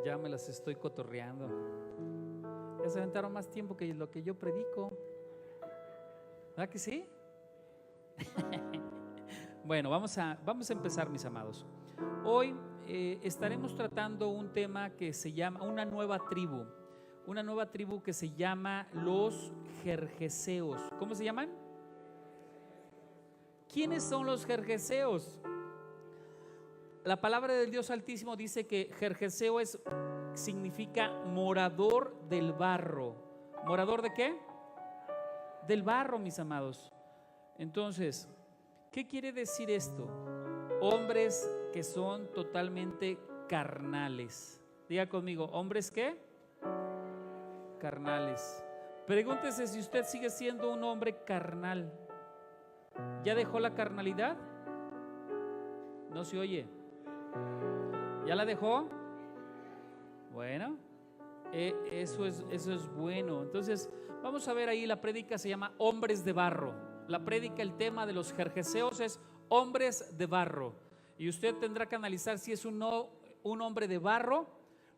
Ya me las estoy cotorreando. Ya se aventaron más tiempo que lo que yo predico. ¿Verdad que sí? Bueno, vamos a empezar, mis amados. Hoy estaremos tratando un tema que se llama una nueva tribu que se llama los Gergeseos. ¿Cómo se llaman? ¿Quiénes son los Gergeseos? La palabra del Dios Altísimo dice que Gergeseo significa morador del barro. ¿Morador de qué? Del barro, mis amados. Entonces, ¿qué quiere decir esto? Hombres que son totalmente carnales. Diga conmigo, ¿hombres qué? Carnales. Pregúntese si usted sigue siendo un hombre carnal. ¿Ya dejó la carnalidad? No se oye. ¿Ya la dejó? Bueno, eso es bueno. Entonces, vamos a ver ahí, la prédica se llama Hombres de Barro. La prédica, el tema de los Gergeseos es hombres de barro. Y usted tendrá que analizar si es un hombre de barro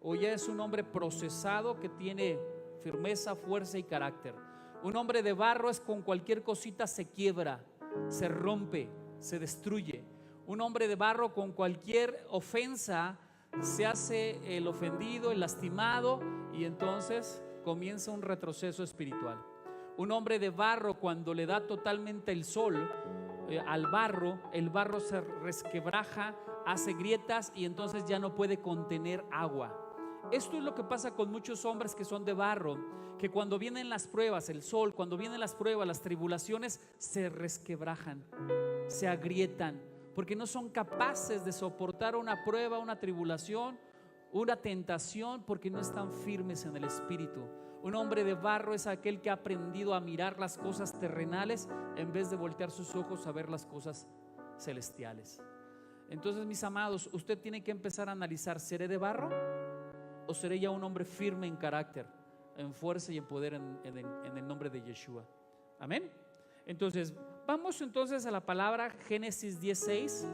o ya es un hombre procesado que tiene firmeza, fuerza y carácter. Un hombre de barro es con cualquier cosita se quiebra, se rompe, se destruye. Un hombre de barro con cualquier ofensa se hace el ofendido, el lastimado, y entonces comienza un retroceso espiritual. Un hombre de barro, cuando le da totalmente el sol al barro, el barro se resquebraja, hace grietas y entonces ya no puede contener agua. Esto es lo que pasa con muchos hombres que son de barro, que cuando vienen las pruebas, el sol, cuando vienen las pruebas, las tribulaciones, se resquebrajan, se agrietan, porque no son capaces de soportar una prueba, una tribulación, una tentación, porque no están firmes en el espíritu. Un hombre de barro es aquel que ha aprendido a mirar las cosas terrenales en vez de voltear sus ojos a ver las cosas celestiales. Entonces, mis amados, usted tiene que empezar a analizar: ¿seré de barro o seré ya un hombre firme en carácter, en fuerza y en poder en el nombre de Yeshua? Amén. Entonces, vamos entonces a la palabra Génesis 10:6.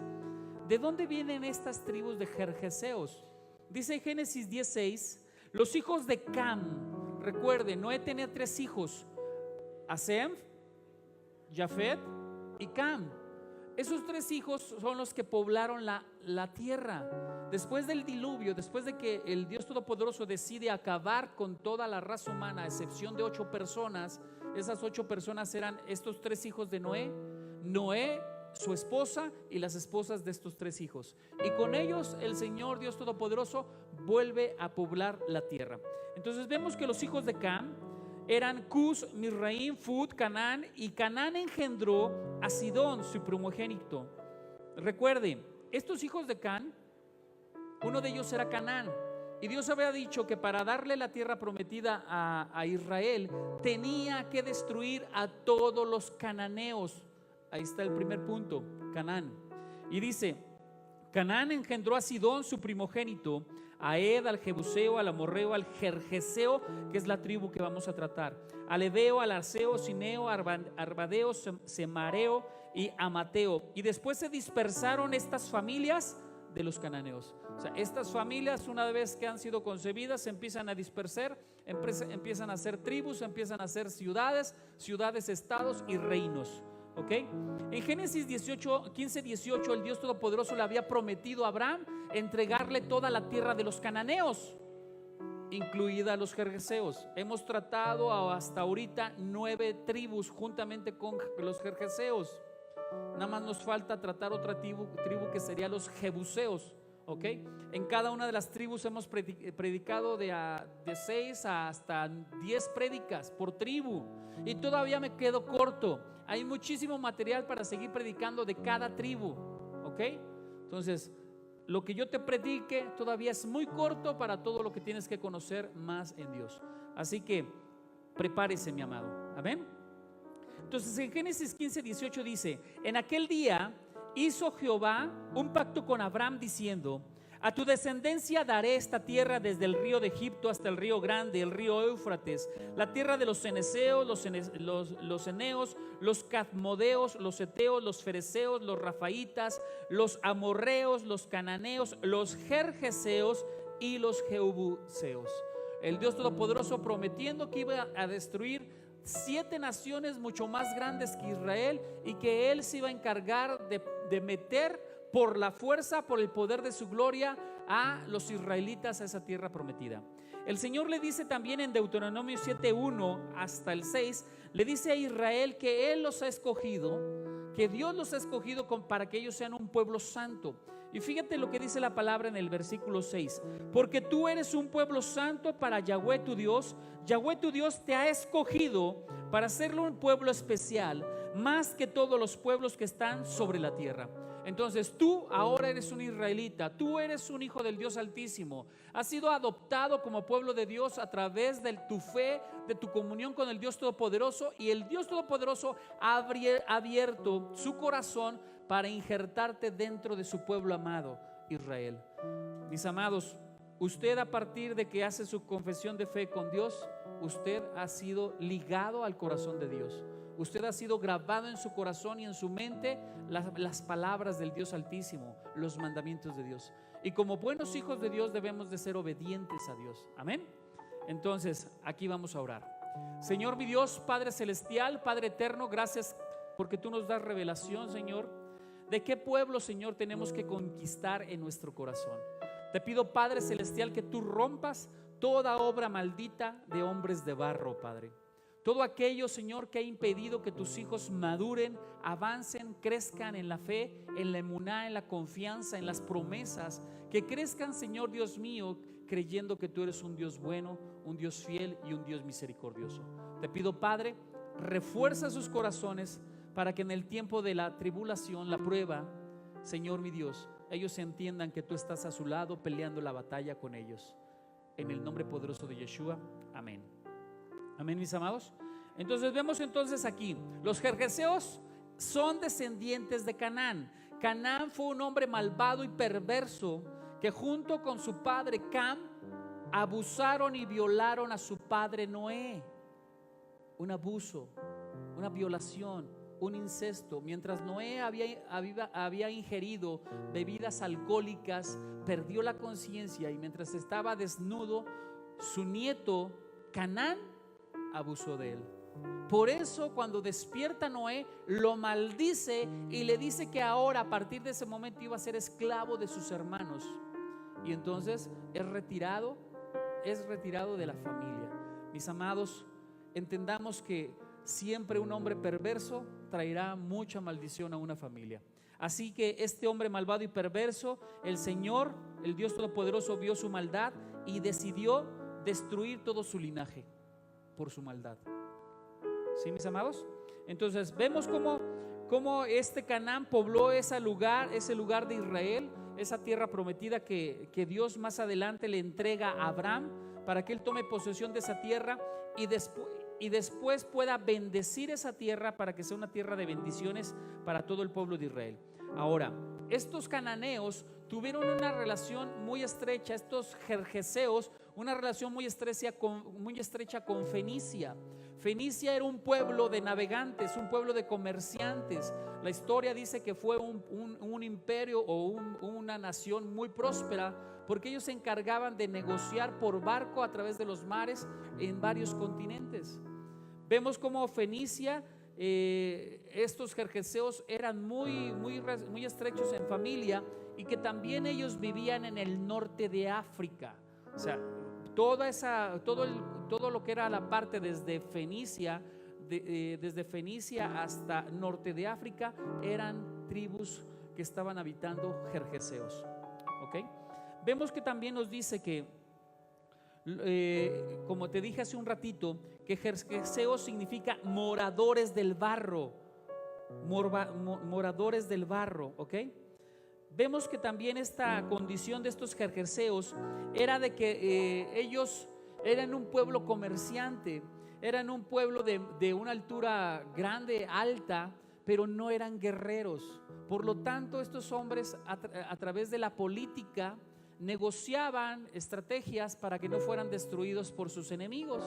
¿De dónde vienen estas tribus de Gergeseos? Dice Génesis 10:6, los hijos de Cam. Recuerde, Noé tenía 3 hijos: Sem, Jafet y Cam. Esos 3 hijos son los que poblaron la tierra. Después del diluvio, después de que el Dios Todopoderoso decide acabar con toda la raza humana, a excepción de 8 personas, esas 8 personas eran estos 3 hijos de Noé, su esposa y las esposas de estos 3 hijos. Y con ellos el Señor Dios Todopoderoso vuelve a poblar la tierra. Entonces vemos que los hijos de Cam eran Cus, Misraim, Fud, Canaán, y Canaán engendró a Sidón, su primogénito. Recuerde, estos hijos de Cam, uno de ellos era Canaán, y Dios había dicho que para darle la tierra prometida a Israel tenía que destruir a todos los cananeos. Ahí está el primer punto, Canaán. Y dice: Canaán engendró a Sidón, su primogénito, a Ed, al Jebuseo, al Amorreo, al Gergeseo, que es la tribu que vamos a tratar, al Ebeo, al Arseo, Sineo, Arbadeo, Semareo y Amateo. Y después se dispersaron estas familias de los cananeos. O sea, estas familias, una vez que han sido concebidas, se empiezan a dispersar, empiezan a ser tribus, empiezan a ser ciudades, estados y reinos. ¿Ok? En Génesis 15:18 el Dios Todopoderoso le había prometido a Abraham entregarle toda la tierra de los cananeos, incluida los Gergeseos. Hemos tratado hasta ahorita 9 tribus juntamente con los Gergeseos. Nada más nos falta tratar otra tribu que sería los Jebuseos. ¿Ok? En cada una de las tribus hemos predicado de 6 hasta 10 prédicas por tribu, y todavía me quedo corto. Hay muchísimo material para seguir predicando de cada tribu. ¿Ok? Entonces, lo que yo te predique todavía es muy corto para todo lo que tienes que conocer más en Dios. Así que prepárese, mi amado. Amén. Entonces, en Génesis 15:18 dice: en aquel día hizo Jehová un pacto con Abraham diciendo: a tu descendencia daré esta tierra desde el río de Egipto hasta el río grande, el río Éufrates, la tierra de los ceneseos, los eneos, los cadmodeos, los eteos, los fereceos, los rafaitas, los amorreos, los cananeos, los gergeseos y los jebuseos. El Dios Todopoderoso prometiendo que iba a destruir 7 naciones mucho más grandes que Israel, y que Él se iba a encargar de meter por la fuerza, por el poder de su gloria, a los israelitas a esa tierra prometida. El Señor le dice también en Deuteronomio 7:1 hasta el 6, le dice a Israel que Él los ha escogido, que Dios los ha escogido para que ellos sean un pueblo santo. Y fíjate lo que dice la palabra en el versículo 6: porque tú eres un pueblo santo para Yahweh tu Dios. Yahweh tu Dios te ha escogido para hacerlo un pueblo especial, más que todos los pueblos que están sobre la tierra. Entonces tú ahora eres un israelita, tú eres un hijo del Dios Altísimo, has sido adoptado como pueblo de Dios a través de tu fe, de tu comunión con el Dios Todopoderoso, y el Dios Todopoderoso ha abierto su corazón para injertarte dentro de su pueblo amado, Israel. Mis amados, usted, a partir de que hace su confesión de fe con Dios, usted ha sido ligado al corazón de Dios. Usted ha sido grabado en su corazón y en su mente las palabras del Dios Altísimo, los mandamientos de Dios. Y como buenos hijos de Dios debemos de ser obedientes a Dios. Amén. Entonces aquí vamos a orar. Señor mi Dios, Padre celestial, Padre eterno, gracias porque tú nos das revelación, Señor, de qué pueblo, Señor, tenemos que conquistar en nuestro corazón. Te pido, Padre celestial, que tú rompas toda obra maldita de hombres de barro, Padre. Todo aquello, Señor, que ha impedido que tus hijos maduren, avancen, crezcan en la fe, en la emuná, en la confianza, en las promesas. Que crezcan, Señor Dios mío, creyendo que tú eres un Dios bueno, un Dios fiel y un Dios misericordioso. Te pido, Padre, refuerza sus corazones para que en el tiempo de la tribulación, la prueba, Señor mi Dios, ellos entiendan que tú estás a su lado peleando la batalla con ellos. En el nombre poderoso de Yeshua, amén. Amén, mis amados. Entonces vemos aquí, los jerjeseos son descendientes de Canaán. Canaán fue un hombre malvado y perverso que junto con su padre Cam abusaron y violaron a su padre Noé. Un abuso, una violación, un incesto. Mientras Noé había ingerido bebidas alcohólicas, perdió la conciencia, y mientras estaba desnudo, su nieto Canaán abusó de él. Por eso cuando despierta Noé, lo maldice y le dice que ahora, a partir de ese momento, iba a ser esclavo de sus hermanos. Y entonces es retirado de la familia. Mis amados, entendamos que siempre un hombre perverso traerá mucha maldición a una familia. Así que este hombre malvado y perverso, el Señor, el Dios Todopoderoso, vio su maldad y decidió destruir todo su linaje por su maldad. ¿Sí, mis amados? Entonces vemos cómo este Canaán pobló ese lugar de Israel, esa tierra prometida que Dios más adelante le entrega a Abraham para que él tome posesión de esa tierra y después pueda bendecir esa tierra para que sea una tierra de bendiciones para todo el pueblo de Israel. Ahora, estos cananeos tuvieron una relación muy estrecha, estos jerjeseos, una relación muy estrecha con Fenicia. Fenicia era un pueblo de navegantes, un pueblo de comerciantes. La historia dice que fue un imperio o una nación muy próspera, porque ellos se encargaban de negociar por barco a través de los mares en varios continentes. Vemos como Fenicia, estos jerjeseos eran muy estrechos en familia, y que también ellos vivían en el norte de África. O sea, todo lo que era la parte desde Fenicia, desde Fenicia hasta norte de África, eran tribus que estaban habitando jerjeseos. ¿Ok? Vemos que también nos dice que, como te dije hace un ratito, que jerjeseos significa moradores del barro. Moradores del barro, ¿ok? Vemos que también esta condición de estos jerjeseos era de que ellos eran un pueblo comerciante, eran un pueblo de una altura grande, alta, pero no eran guerreros. Por lo tanto, estos hombres a través de la política negociaban estrategias para que no fueran destruidos por sus enemigos.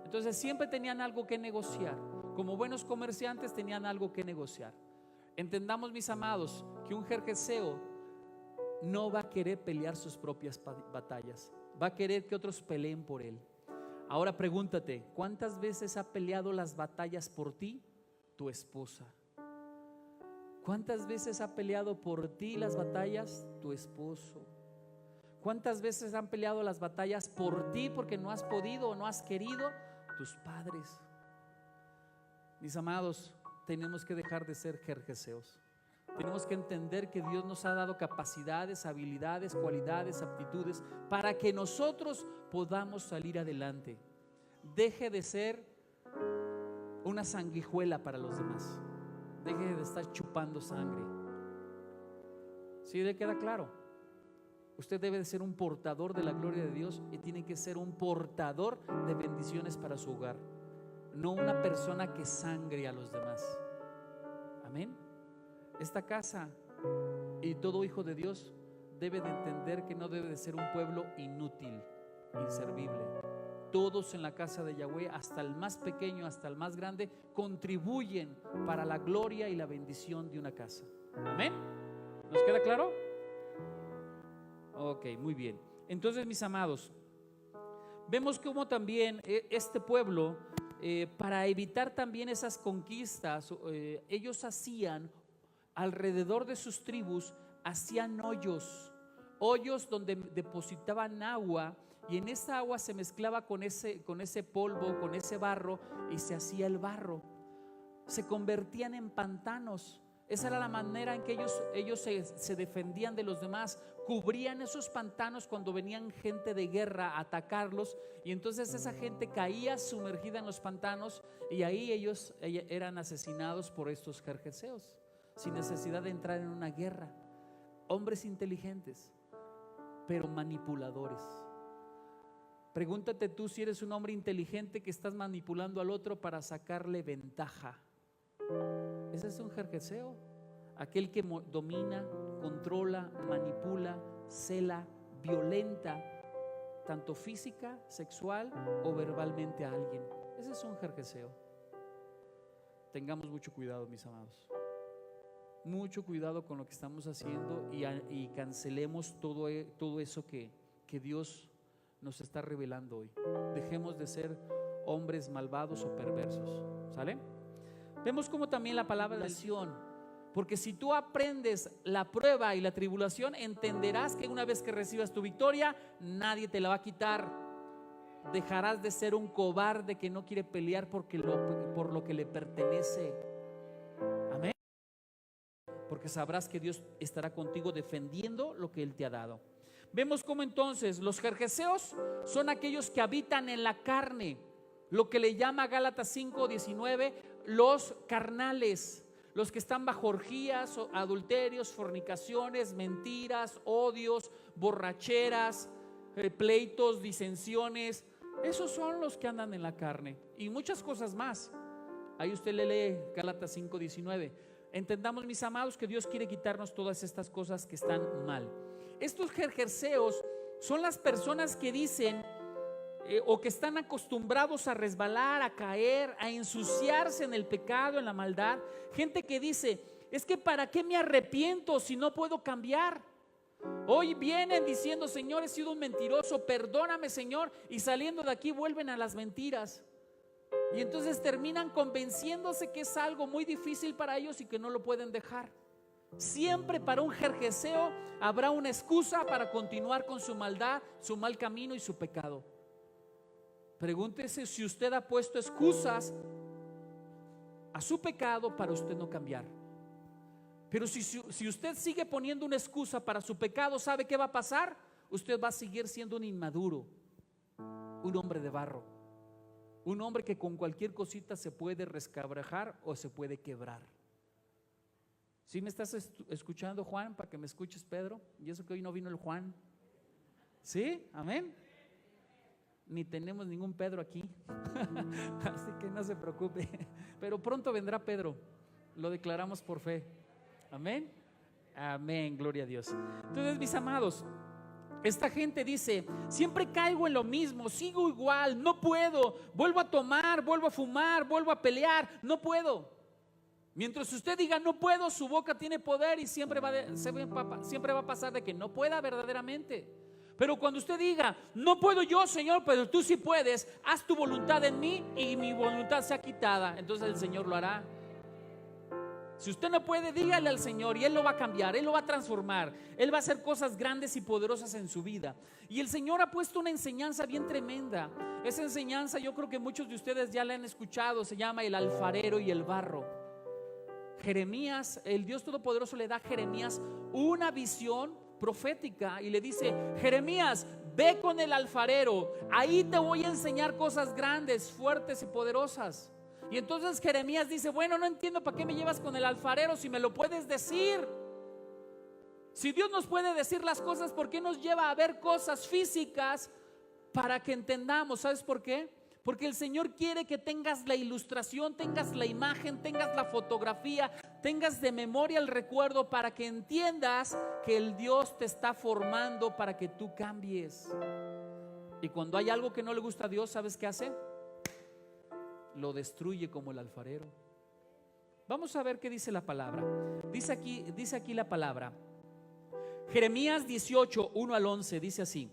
Entonces siempre tenían algo que negociar. Como buenos comerciantes tenían algo que negociar. Entendamos, mis amados, que un jerjeseo no va a querer pelear sus propias batallas, va a querer que otros peleen por él. Ahora pregúntate, ¿cuántas veces ha peleado las batallas por ti tu esposa? ¿Cuántas veces ha peleado por ti las batallas tu esposo? ¿Cuántas veces han peleado las batallas por ti porque no has podido o no has querido tus padres? Mis amados, tenemos que dejar de ser jerjeseos. Tenemos que entender que Dios nos ha dado capacidades, habilidades, cualidades, aptitudes para que nosotros podamos salir adelante. Deje de ser una sanguijuela para los demás. Deje de estar chupando sangre. ¿Sí le queda claro? Usted debe de ser un portador de la gloria de Dios y tiene que ser un portador de bendiciones para su hogar, no una persona que sangre a los demás. Amén. Esta casa y todo hijo de Dios debe de entender que no debe de ser un pueblo inútil, inservible. Todos en la casa de Yahweh, hasta el más pequeño, hasta el más grande, contribuyen para la gloria y la bendición de una casa. Amén. ¿Nos queda claro? Ok, muy bien. Entonces, mis amados, vemos cómo también este pueblo, para evitar también esas conquistas, ellos hacían alrededor de sus tribus, hacían hoyos donde depositaban agua, y en esa agua se mezclaba con ese polvo, con ese barro, y se hacía el barro. Se convertían en pantanos. Esa era la manera en que ellos se defendían de los demás. Cubrían esos pantanos cuando venían gente de guerra a atacarlos, y entonces esa gente caía sumergida en los pantanos, y ahí ellos eran asesinados por estos jerjeseos, sin necesidad de entrar en una guerra. Hombres inteligentes, pero manipuladores. Pregúntate tú si eres un hombre inteligente que estás manipulando al otro para sacarle ventaja. Ese es un jerjeseo, aquel que domina, controla, manipula, cela, violenta, tanto física, sexual o verbalmente a alguien. Ese es un jerjeseo. Tengamos mucho cuidado, mis amados. Mucho cuidado con lo que estamos haciendo, y cancelemos todo eso que Dios nos está revelando hoy. Dejemos de ser hombres malvados o perversos. ¿Sale? Vemos como también la palabra de acción, porque si tú aprendes la prueba y la tribulación, entenderás que una vez que recibas tu victoria, nadie te la va a quitar. Dejarás de ser un cobarde que no quiere pelear por lo que le pertenece. Amén. Porque sabrás que Dios estará contigo defendiendo lo que Él te ha dado. Vemos cómo entonces los jerjeseos son aquellos que habitan en la carne, lo que le llama Gálatas 5:19 los carnales, los que están bajo orgías, adulterios, fornicaciones, mentiras, odios, borracheras, pleitos, disensiones. Esos son los que andan en la carne, y muchas cosas más. Ahí usted le lee Gálatas 5:19. Entendamos, mis amados, que Dios quiere quitarnos todas estas cosas que están mal. Estos jerjeseos son las personas que dicen o que están acostumbrados a resbalar, a caer, a ensuciarse en el pecado, en la maldad. Gente que dice: es que ¿para qué me arrepiento si no puedo cambiar? Hoy vienen diciendo: Señor, he sido un mentiroso, perdóname, Señor, y saliendo de aquí vuelven a las mentiras. Y entonces terminan convenciéndose que es algo muy difícil para ellos y que no lo pueden dejar. Siempre para un jerjeseo habrá una excusa para continuar con su maldad, su mal camino y su pecado. Pregúntese si usted ha puesto excusas a su pecado para usted no cambiar. Pero si usted sigue poniendo una excusa para su pecado, ¿sabe qué va a pasar? Usted va a seguir siendo un inmaduro, un hombre de barro, un hombre que con cualquier cosita se puede resquebrajar o se puede quebrar. ¿Sí me estás escuchando, Juan? Para que me escuches, Pedro. Y eso que hoy no vino el Juan. ¿Sí? Amén. Ni tenemos ningún Pedro aquí. Así que no se preocupe. Pero pronto vendrá Pedro. Lo declaramos por fe. Amén. Amén, gloria a Dios. Entonces, mis amados, esta gente dice: siempre caigo en lo mismo, sigo igual, no puedo, vuelvo a tomar, vuelvo a fumar, vuelvo a pelear, no puedo. Mientras usted diga no puedo, su boca tiene poder y siempre va a pasar de que no pueda verdaderamente. Pero cuando usted diga no puedo yo, Señor, pero tú sí puedes, haz tu voluntad en mí y mi voluntad sea quitada, entonces el Señor lo hará. Si usted no puede, dígale al Señor y Él lo va a cambiar, Él lo va a transformar, Él va a hacer cosas grandes y poderosas en su vida. Y el Señor ha puesto una enseñanza bien tremenda. Esa enseñanza yo creo que muchos de ustedes ya la han escuchado. Se llama el alfarero y el barro. Jeremías, el Dios Todopoderoso le da a Jeremías una visión profética y le dice: Jeremías, ve con el alfarero, ahí te voy a enseñar cosas grandes, fuertes y poderosas. Y entonces Jeremías dice: bueno, no entiendo para qué me llevas con el alfarero si me lo puedes decir. Si Dios nos puede decir las cosas, ¿por qué nos lleva a ver cosas físicas para que entendamos? ¿Sabes por qué? Porque el Señor quiere que tengas la ilustración, tengas la imagen, tengas la fotografía, tengas de memoria el recuerdo para que entiendas que el Dios te está formando para que tú cambies. Y cuando hay algo que no le gusta a Dios, ¿sabes qué hace? Lo destruye como el alfarero. Vamos a ver qué dice la palabra. Dice aquí la palabra. Jeremías 18, 1 al 11, dice así: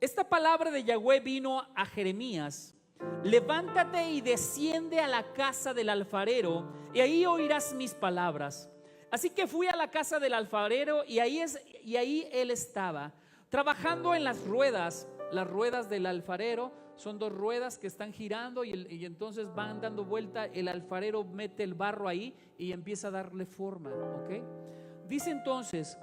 esta palabra de Yahweh vino a Jeremías: levántate y desciende a la casa del alfarero, y ahí oirás mis palabras. Así que fui a la casa del alfarero, y ahí él estaba, trabajando en las ruedas. Las ruedas del alfarero son dos ruedas que están girando y entonces van dando vuelta. El alfarero mete el barro ahí y empieza a darle forma, ¿ok? Dice entonces: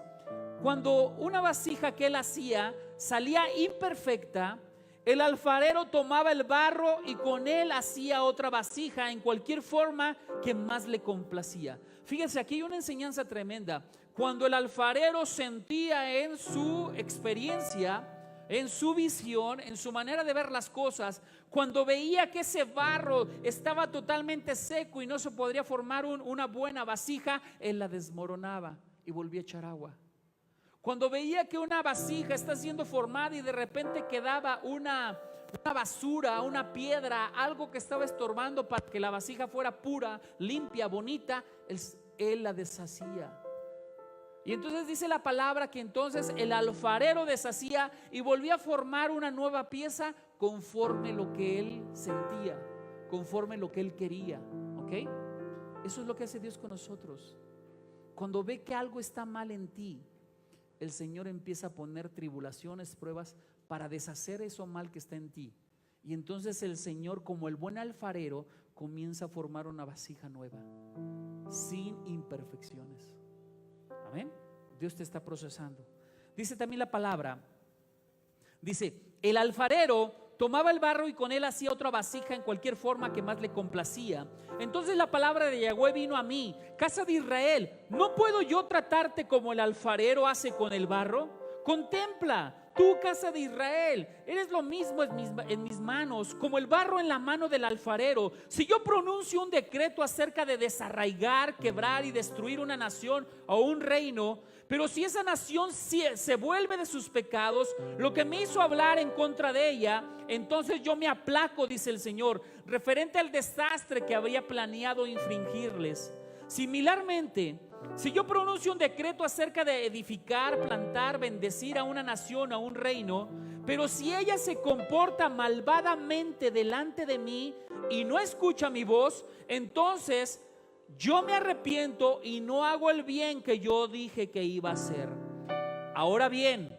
cuando una vasija que él hacía salía imperfecta, el alfarero tomaba el barro y con él hacía otra vasija en cualquier forma que más le complacía. Fíjense, aquí hay una enseñanza tremenda. Cuando el alfarero sentía en su experiencia, en su visión, en su manera de ver las cosas, cuando veía que ese barro estaba totalmente seco y no se podría formar una buena vasija, él la desmoronaba y volvía a echar agua. Cuando veía que una vasija está siendo formada y de repente quedaba una basura, una piedra, algo que estaba estorbando para que la vasija fuera pura, limpia, bonita, él la deshacía. Y entonces dice la palabra que entonces el alfarero deshacía y volvía a formar una nueva pieza conforme lo que él sentía, conforme lo que él quería, ¿ok? Eso es lo que hace Dios con nosotros. Cuando ve que algo está mal en ti, el Señor empieza a poner tribulaciones, pruebas para deshacer eso mal que está en ti. Y entonces el Señor, como el buen alfarero, comienza a formar una vasija nueva, sin imperfecciones. Amén. Dios te está procesando. Dice también la palabra, dice: el alfarero tomaba el barro y con él hacía otra vasija en cualquier forma que más le complacía. Entonces la palabra de Yahweh vino a mí: casa de Israel, ¿no puedo yo tratarte como el alfarero hace con el barro? Contempla, tú, casa de Israel, eres lo mismo en mis manos, como el barro en la mano del alfarero. Si yo pronuncio un decreto acerca de desarraigar, quebrar y destruir una nación o un reino, pero si esa nación se vuelve de sus pecados, lo que me hizo hablar en contra de ella, entonces yo me aplaco, dice el Señor, referente al desastre que habría planeado infringirles. Similarmente, si yo pronuncio un decreto acerca de edificar, plantar, bendecir a una nación, a un reino, pero si ella se comporta malvadamente delante de mí y no escucha mi voz, entonces yo me arrepiento y no hago el bien que yo dije que iba a hacer. Ahora bien,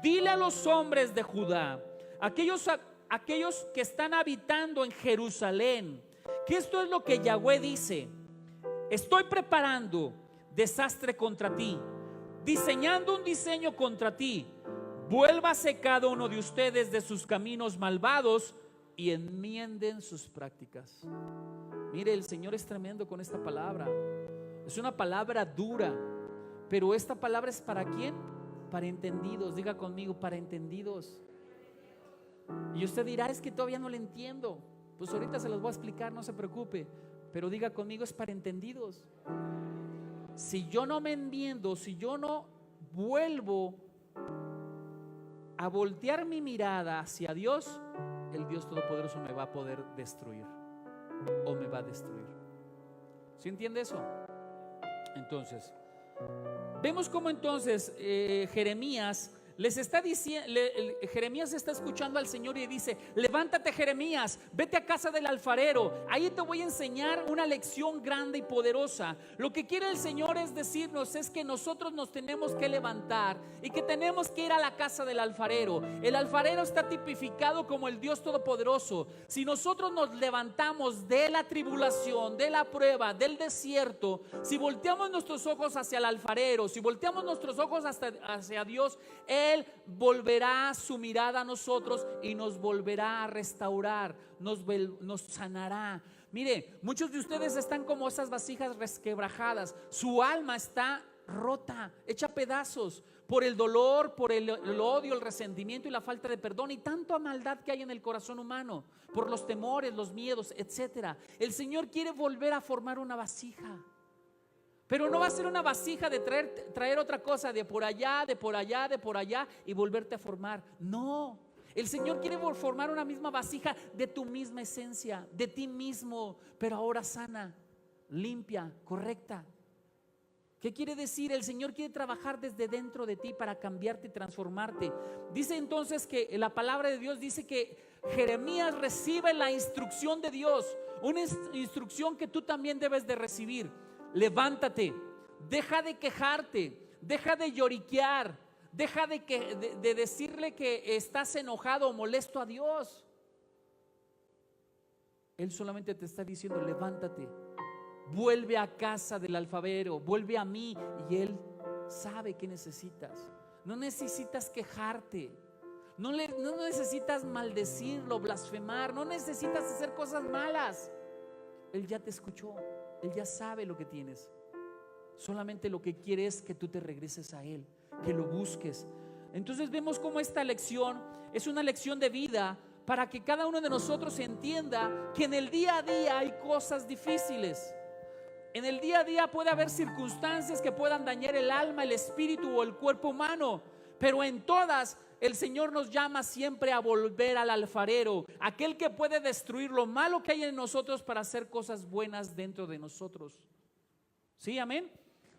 dile a los hombres de Judá, aquellos que están habitando en Jerusalén, que esto es lo que Yahweh dice: estoy preparando desastre contra ti, diseñando un diseño contra ti. Vuélvase cada uno de ustedes de sus caminos malvados y enmienden sus prácticas. Mire, el Señor es tremendo con esta palabra. Es una palabra dura, pero esta palabra es ¿para quién? Para entendidos. Diga conmigo: para entendidos. Y usted dirá: es que todavía no le entiendo. Pues ahorita se los voy a explicar, no se preocupe. Pero diga conmigo: es para entendidos. Si yo no me enmiendo, si yo no vuelvo a voltear mi mirada hacia Dios, el Dios Todopoderoso me va a poder destruir o me va a destruir. ¿Sí entiende eso? Entonces, vemos cómo entonces Jeremías les está diciendo, Jeremías está escuchando al Señor y dice: levántate, Jeremías, vete a casa del alfarero, ahí te voy a enseñar una lección grande y poderosa. Lo que quiere el Señor es decirnos es que nosotros nos tenemos que levantar y que tenemos que ir a la casa del alfarero. El alfarero está tipificado como el Dios Todopoderoso. Si nosotros nos levantamos de la tribulación, de la prueba, del desierto, si volteamos nuestros ojos hacia el alfarero, si volteamos nuestros ojos hacia Dios, Él volverá su mirada a nosotros y nos volverá a restaurar, nos sanará. Mire, muchos de ustedes están como esas vasijas resquebrajadas. Su alma está rota, hecha pedazos por el dolor, por el odio, el resentimiento y la falta de perdón y tanta maldad que hay en el corazón humano, por los temores, los miedos, etcétera. El Señor quiere volver a formar una vasija, pero no va a ser una vasija de traer otra cosa de por allá, de por allá, de por allá y volverte a formar. No, el Señor quiere formar una misma vasija de tu misma esencia, de ti mismo, pero ahora sana, limpia, correcta. ¿Qué quiere decir? El Señor quiere trabajar desde dentro de ti para cambiarte y transformarte. Dice entonces que la palabra de Dios dice que Jeremías recibe la instrucción de Dios, una instrucción que tú también debes de recibir. Levántate, deja de quejarte, deja de lloriquear, deja de decirle que estás enojado o molesto a Dios. Él solamente te está diciendo: levántate, vuelve a casa del alfarero, vuelve a mí, y Él sabe que necesitas. No necesitas quejarte, no necesitas maldecirlo, blasfemar, no necesitas hacer cosas malas. Él ya te escuchó, Él ya sabe lo que tienes. Solamente lo que quiere es que tú te regreses a Él, que lo busques. Entonces vemos cómo esta lección es una lección de vida para que cada uno de nosotros entienda que en el día a día hay cosas difíciles. En el día a día puede haber circunstancias que puedan dañar el alma, el espíritu o el cuerpo humano, pero en todas el Señor nos llama siempre a volver al alfarero, aquel que puede destruir lo malo que hay en nosotros para hacer cosas buenas dentro de nosotros. ¿Sí? Amén.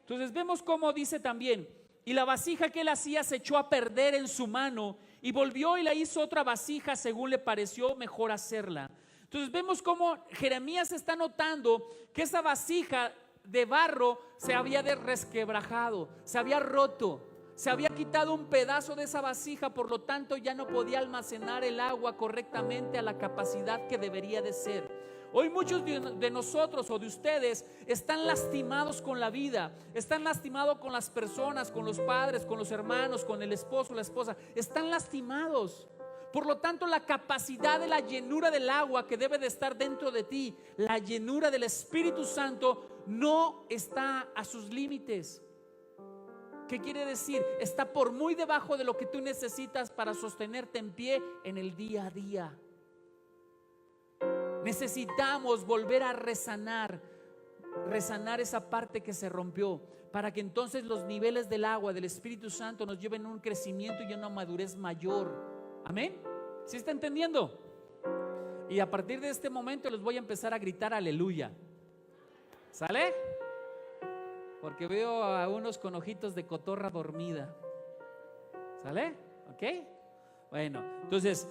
Entonces vemos cómo dice también: y la vasija que él hacía se echó a perder en su mano, y volvió y la hizo otra vasija según le pareció mejor hacerla. Entonces vemos cómo Jeremías está notando que esa vasija de barro se había resquebrajado, se había roto, se había quitado un pedazo de esa vasija, por lo tanto ya no podía almacenar el agua correctamente a la capacidad que debería de ser. Hoy muchos de nosotros o de ustedes están lastimados con la vida, están lastimados con las personas, con los padres, con los hermanos, con el esposo, la esposa, están lastimados. Por lo tanto, la capacidad de la llenura del agua que debe de estar dentro de ti, la llenura del Espíritu Santo, no está a sus límites. ¿Qué quiere decir? Está por muy debajo de lo que tú necesitas para sostenerte en pie en el día a día. Necesitamos volver a resanar esa parte que se rompió, para que entonces los niveles del agua, del Espíritu Santo, nos lleven a un crecimiento y una madurez mayor. Amén. ¿Sí está entendiendo? Y a partir de este momento les voy a empezar a gritar aleluya. ¿Sale? Porque veo a unos con ojitos de cotorra dormida. ¿Sale? ¿Ok? Bueno, entonces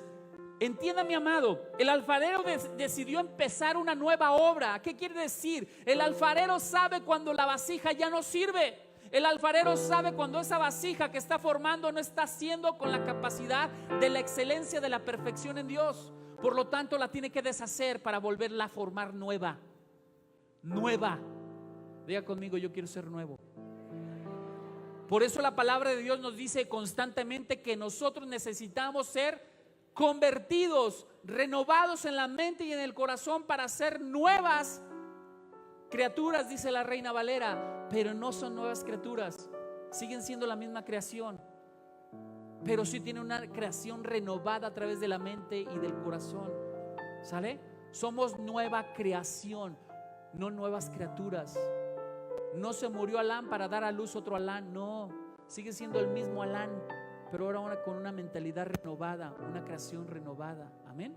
entienda, mi amado, el alfarero decidió empezar una nueva obra. ¿Qué quiere decir? El alfarero sabe cuando la vasija ya no sirve. El alfarero sabe cuando esa vasija que está formando no está haciendo con la capacidad de la excelencia, de la perfección en Dios. Por lo tanto, la tiene que deshacer para volverla a formar nueva. Nueva. Diga conmigo: yo quiero ser nuevo. Por eso la palabra de Dios nos dice constantemente que nosotros necesitamos ser convertidos, renovados en la mente y en el corazón para ser nuevas criaturas, dice la Reina Valera. Pero no son nuevas criaturas, siguen siendo la misma creación, pero sí tiene una creación renovada a través de la mente y del corazón. ¿Sale? Somos nueva creación, no nuevas criaturas. No se murió Alán para dar a luz otro Alán, no, sigue siendo el mismo Alán, pero ahora con una mentalidad renovada, una creación renovada. Amén.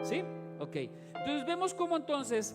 ¿Sí? Ok. Entonces vemos cómo entonces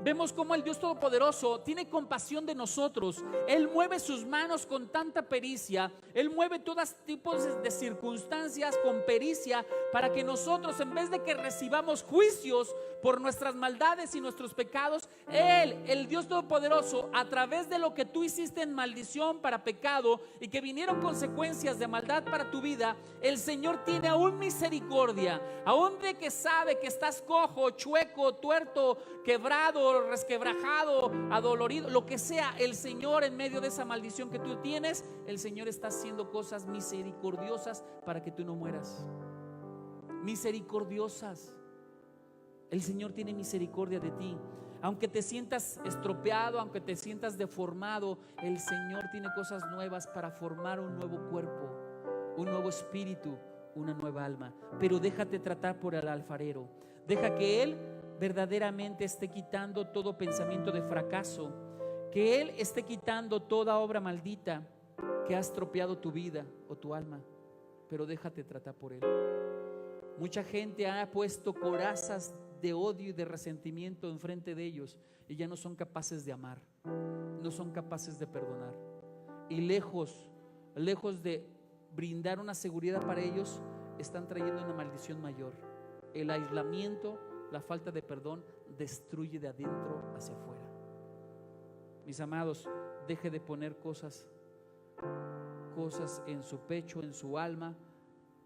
vemos cómo el Dios Todopoderoso tiene compasión de nosotros. Él mueve sus manos con tanta pericia, Él mueve todos tipos de circunstancias con pericia, para que nosotros, en vez de que recibamos juicios por nuestras maldades y nuestros pecados, Él, el Dios Todopoderoso, a través de lo que tú hiciste en maldición para pecado y que vinieron consecuencias de maldad para tu vida, el Señor tiene aún misericordia, aún de que sabe que estás cojo, chueco, tuerto, quebrado, resquebrajado, adolorido, lo que sea. El Señor, en medio de esa maldición que tú tienes, el Señor está haciendo cosas misericordiosas para que tú no mueras. Misericordiosas. El Señor tiene misericordia de ti. Aunque te sientas estropeado, aunque te sientas deformado, el Señor tiene cosas nuevas para formar un nuevo cuerpo, un nuevo espíritu, una nueva alma. Pero déjate tratar por el alfarero. Deja que Él verdaderamente esté quitando todo pensamiento de fracaso, que Él esté quitando toda obra maldita que ha estropeado tu vida o tu alma. Pero déjate tratar por Él. Mucha gente ha puesto corazas de odio y de resentimiento enfrente de ellos y ya no son capaces de amar, no son capaces de perdonar, y lejos de brindar una seguridad para ellos, están trayendo una maldición mayor. El aislamiento, la falta de perdón destruye de adentro hacia afuera. Mis amados, deje de poner cosas en su pecho, en su alma,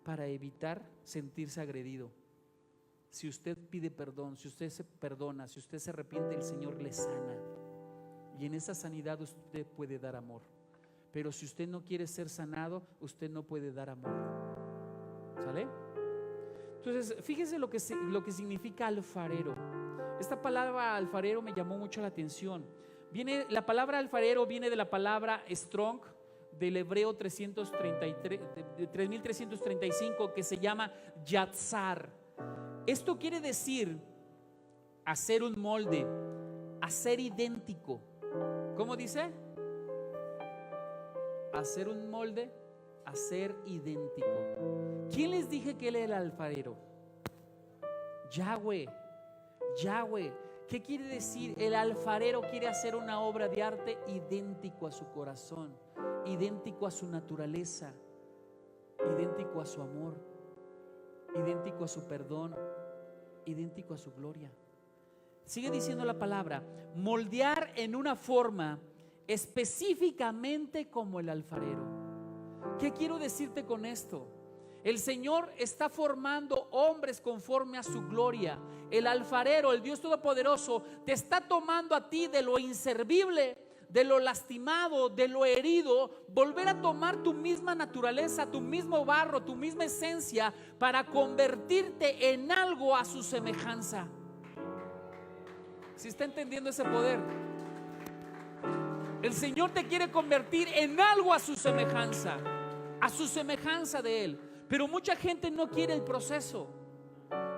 para evitar sentirse agredido. Si usted pide perdón, si usted se perdona, si usted se arrepiente, el Señor le sana, y en esa sanidad usted puede dar amor. Pero si usted no quiere ser sanado, usted no puede dar amor. ¿Sale? Entonces, fíjese lo que significa alfarero. Esta palabra alfarero me llamó mucho la atención. La palabra alfarero viene de la palabra strong, del hebreo 3335, que se llama yatzar. Esto quiere decir hacer un molde, hacer idéntico. ¿Cómo dice? Hacer un molde, hacer idéntico. ¿Quién les dije que Él era el alfarero? Yahweh. ¿Qué quiere decir? El alfarero quiere hacer una obra de arte idéntico a su corazón, idéntico a su naturaleza, idéntico a su amor, idéntico a su perdón, idéntico a su gloria. Sigue diciendo la palabra: moldear en una forma específicamente como el alfarero. ¿Qué quiero decirte con esto? El Señor está formando hombres conforme a su gloria. El alfarero, el Dios Todopoderoso, te está tomando a ti de lo inservible, de lo lastimado, de lo herido, volver a tomar tu misma naturaleza, tu mismo barro, tu misma esencia, para convertirte en algo a su semejanza. ¿Sí está entendiendo ese poder? El Señor te quiere convertir en algo a su semejanza de Él. Pero mucha gente no quiere el proceso.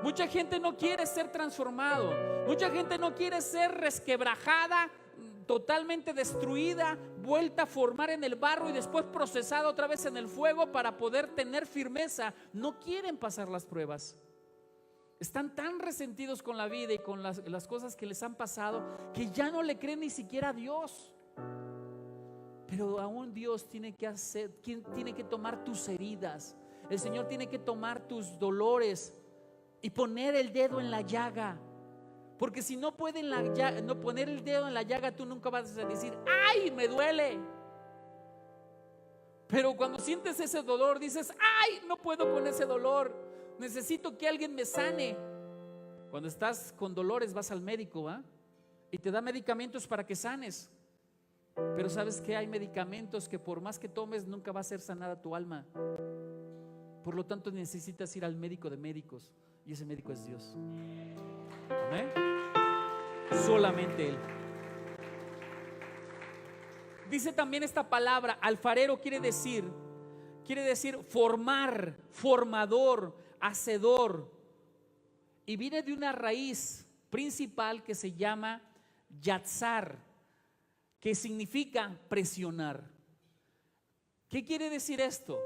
Mucha gente no quiere ser transformado. Mucha gente no quiere ser resquebrajada, totalmente destruida, vuelta a formar en el barro y después procesada otra vez en el fuego para poder tener firmeza. No quieren pasar las pruebas. Están tan resentidos con la vida y con las cosas que les han pasado, que ya no le creen ni siquiera a Dios. Pero aún Dios tiene que tomar tus heridas. El Señor tiene que tomar tus dolores y poner el dedo en la llaga. Porque si no puede no poner el dedo en la llaga, tú nunca vas a decir: ¡ay, me duele! Pero cuando sientes ese dolor, dices: ¡ay, no puedo con ese dolor! Necesito que alguien me sane. Cuando estás con dolores, vas al médico, ¿va? Y te da medicamentos para que sanes. Pero sabes que hay medicamentos que por más que tomes, nunca va a ser sanada tu alma. Por lo tanto, necesitas ir al médico de médicos, y ese médico es Dios. ¿Amén? Solamente Él. Dice también esta palabra, alfarero, quiere decir formar, formador, hacedor. Y viene de una raíz principal que se llama yatzar, que significa presionar. ¿Qué quiere decir esto?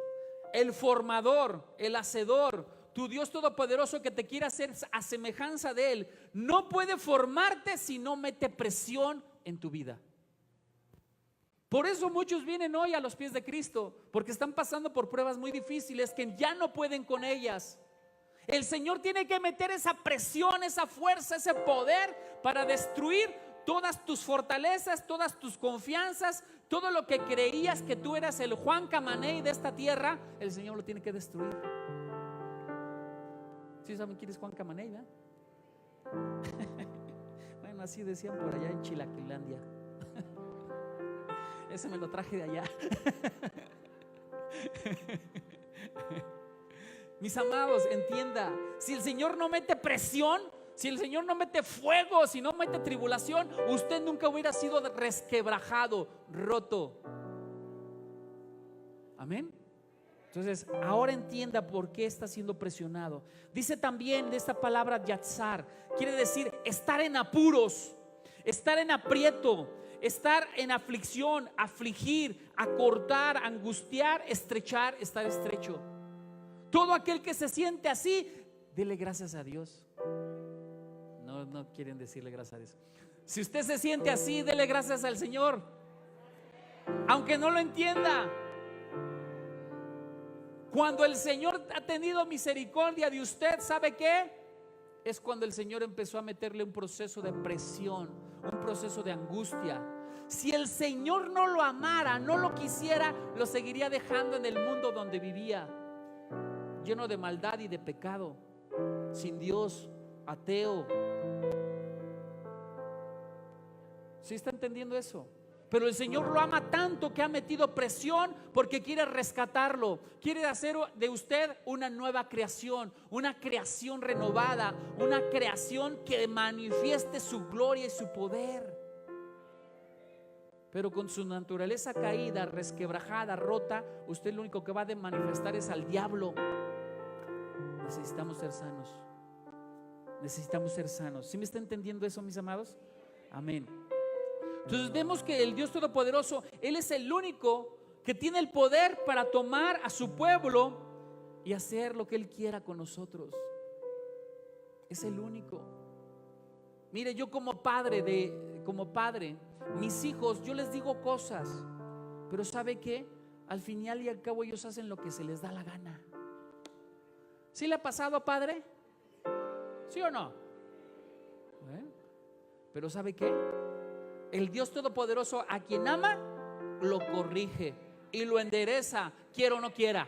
El formador, el hacedor, tu Dios todopoderoso que te quiere hacer a semejanza de Él, no puede formarte si no mete presión en tu vida. Por eso muchos vienen hoy a los pies de Cristo, porque están pasando por pruebas muy difíciles que ya no pueden con ellas. El Señor tiene que meter esa presión, esa fuerza, ese poder para destruir todas tus fortalezas, todas tus confianzas, todo lo que creías que tú eras el Juan Camaney de esta tierra. El Señor lo tiene que destruir. ¿Sí saben quién es Juan Camaney, verdad? Bueno, así decían por allá en Chilaquilandia. Ese me lo traje de allá. Mis amados, entienda, si el Señor no mete presión, si el Señor no mete fuego, si no mete tribulación, usted nunca hubiera sido resquebrajado, roto. Amén. Entonces, ahora entienda por qué está siendo presionado. Dice también de esta palabra yatzar, quiere decir estar en apuros, estar en aprieto, estar en aflicción, afligir, acortar, angustiar, estrechar, estar estrecho. Todo aquel que se siente así, dele gracias a Dios. No quieren decirle gracias a Dios. Si usted se siente así, dele gracias al Señor, aunque no lo entienda. Cuando el Señor ha tenido misericordia de usted, ¿sabe qué? Es cuando el Señor empezó a meterle un proceso de presión, un proceso de angustia. Si el Señor no lo amara, no lo quisiera, lo seguiría dejando en el mundo donde vivía, lleno de maldad y de pecado, sin Dios, ateo. ¿Sí está entendiendo eso? Pero el Señor lo ama tanto que ha metido presión porque quiere rescatarlo, quiere hacer de usted una nueva creación, una creación renovada, una creación que manifieste su gloria y su poder. Pero con su naturaleza caída, resquebrajada, rota, usted lo único que va a manifestar es al diablo. Necesitamos ser sanos. Necesitamos ser sanos. ¿Sí me está entendiendo eso, mis amados? Amén. Entonces vemos que el Dios Todopoderoso, Él es el único que tiene el poder para tomar a su pueblo y hacer lo que Él quiera con nosotros. Es el único. Mire, yo como padre, mis hijos, yo les digo cosas, pero ¿sabe qué? Al final y al cabo ellos hacen lo que se les da la gana. ¿Sí le ha pasado, padre? ¿Sí o no? Pero ¿sabe qué? El Dios Todopoderoso a quien ama, lo corrige y lo endereza, quiera o no quiera.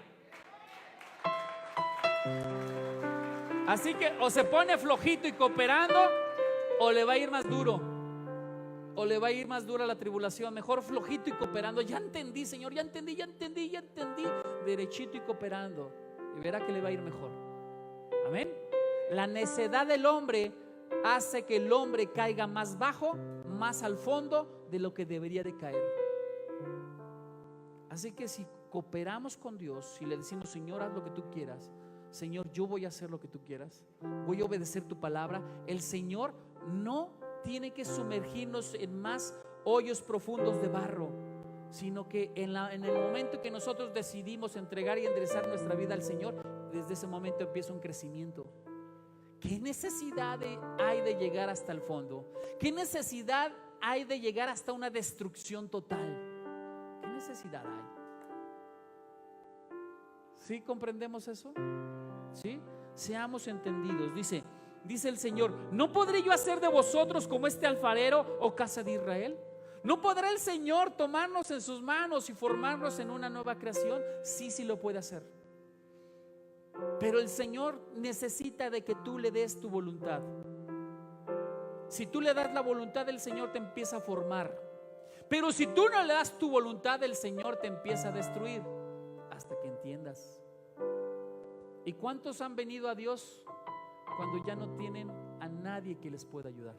Así que o se pone flojito y cooperando, o le va a ir más duro, o le va a ir más dura la tribulación. Mejor flojito y cooperando. Ya entendí, Señor, ya entendí. Derechito y cooperando, y verá que le va a ir mejor. Amén. La necedad del hombre hace que el hombre caiga más bajo, más al fondo de lo que debería de caer. Así que si cooperamos con Dios, si le decimos: Señor, haz lo que tú quieras, Señor, yo voy a hacer lo que tú quieras, voy a obedecer tu palabra, el Señor no tiene que sumergirnos en más hoyos profundos de barro, sino que en el momento que nosotros decidimos entregar y enderezar nuestra vida al Señor, desde ese momento empieza un crecimiento. ¿Qué necesidad hay de llegar hasta el fondo? ¿Qué necesidad hay de llegar hasta una destrucción total? ¿Qué necesidad hay? ¿Sí comprendemos eso? ¿Sí? Seamos entendidos. Dice el Señor: ¿no podré yo hacer de vosotros como este alfarero, oh casa de Israel? ¿No podrá el Señor tomarnos en sus manos y formarnos en una nueva creación? Sí, sí lo puede hacer. Pero el Señor necesita de que tú le des tu voluntad. Si tú le das la voluntad, el Señor te empieza a formar. Pero si tú no le das tu voluntad, el Señor te empieza a destruir hasta que entiendas. ¿Y cuántos han venido a Dios cuando ya no tienen a nadie que les pueda ayudar?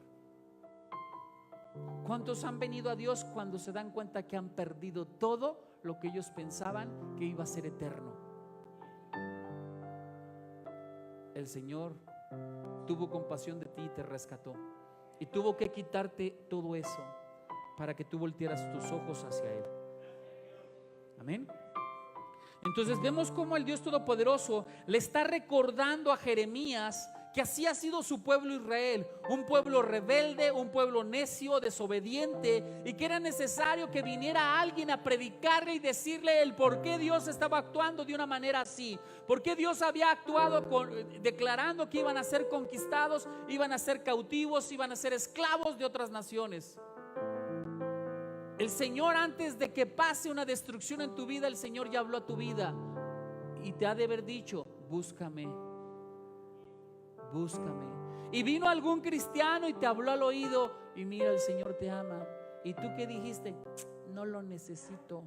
¿Cuántos han venido a Dios cuando se dan cuenta que han perdido todo lo que ellos pensaban que iba a ser eterno? El Señor tuvo compasión de ti y te rescató, y tuvo que quitarte todo eso para que tú voltearas tus ojos hacia Él. Amén. Entonces vemos cómo el Dios Todopoderoso le está recordando a Jeremías que así ha sido su pueblo Israel, un pueblo rebelde, un pueblo necio, desobediente, y que era necesario que viniera alguien a predicarle y decirle el por qué Dios estaba actuando de una manera así, por qué Dios había actuado declarando que iban a ser conquistados, iban a ser cautivos, iban a ser esclavos de otras naciones. El Señor, antes de que pase una destrucción en tu vida, el Señor ya habló a tu vida y te ha de haber dicho: búscame, búscame. Y vino algún cristiano y te habló al oído y mira, el Señor te ama. ¿Y tú qué dijiste? No lo necesito,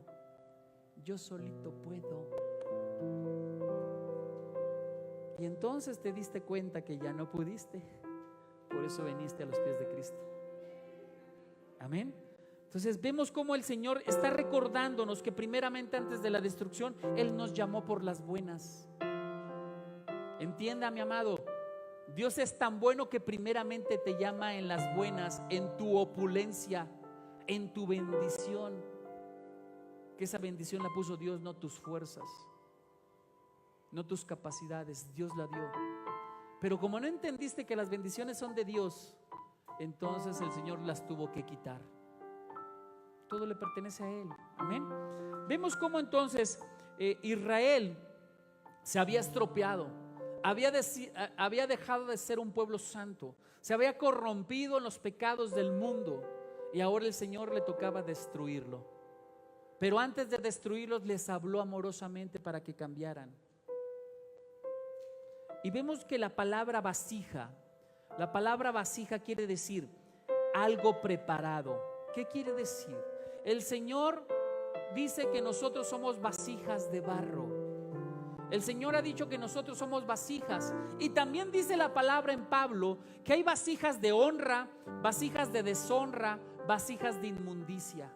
yo solito puedo. Y entonces te diste cuenta que ya no pudiste. Por eso viniste a los pies de Cristo. Amén. Entonces vemos cómo el Señor está recordándonos que primeramente, antes de la destrucción, Él nos llamó por las buenas. Entienda, mi amado, Dios es tan bueno que primeramente te llama en las buenas, en tu opulencia, en tu bendición. Que esa bendición la puso Dios, no tus fuerzas, no tus capacidades, Dios la dio. Pero como no entendiste que las bendiciones son de Dios, entonces el Señor las tuvo que quitar. Todo le pertenece a Él. Amén. Vemos cómo entonces Israel se había estropeado, había dejado de ser un pueblo santo, se había corrompido en los pecados del mundo, y ahora el Señor le tocaba destruirlo. Pero antes de destruirlos les habló amorosamente para que cambiaran. Y vemos que la palabra vasija quiere decir algo preparado. ¿Qué quiere decir? El Señor dice que nosotros somos vasijas de barro. El Señor ha dicho que nosotros somos vasijas. Y también dice la palabra en Pablo que hay vasijas de honra, vasijas de deshonra, vasijas de inmundicia.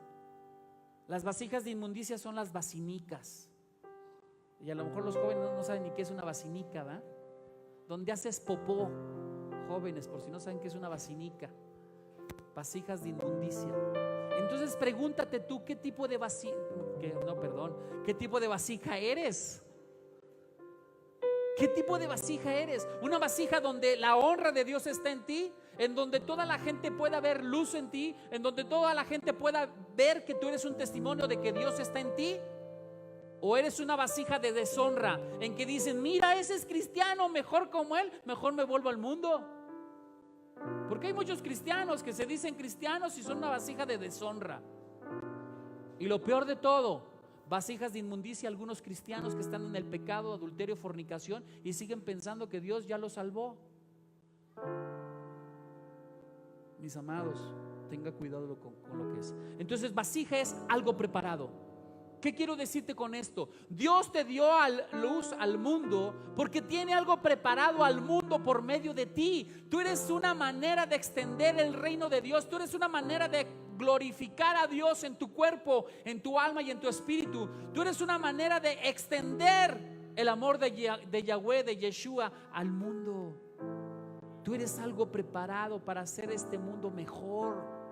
Las vasijas de inmundicia son las basinicas. Y a lo mejor los jóvenes no saben ni qué es una basinica, ¿verdad? Donde haces popó. Jóvenes, por si no saben qué es una basinica, vasijas de inmundicia. Entonces pregúntate tú, ¿qué tipo de ¿qué tipo de vasija eres? ¿Qué tipo de vasija eres? Una vasija donde la honra de Dios está en ti, en donde toda la gente pueda ver luz en ti, en donde toda la gente pueda ver que tú eres un testimonio de que Dios está en ti. ¿O eres una vasija de deshonra, en que dicen, mira, ese es cristiano, mejor como él, mejor me vuelvo al mundo? Porque hay muchos cristianos que se dicen cristianos y son una vasija de deshonra. Y lo peor de todo, vasijas de inmundicia, algunos cristianos que están en el pecado, adulterio, fornicación, y siguen pensando que Dios ya los salvó. Mis amados, tenga cuidado con lo que es. Entonces vasija es algo preparado. ¿Qué quiero decirte con esto? Dios te dio luz al mundo porque tiene algo preparado al mundo por medio de ti. Tú eres una manera de extender el reino de Dios. Tú eres una manera de glorificar a Dios en tu cuerpo, en tu alma y en tu espíritu. Tú eres una manera de extender el amor de Yahweh, de Yeshua al mundo. Tú eres algo preparado para hacer este mundo mejor.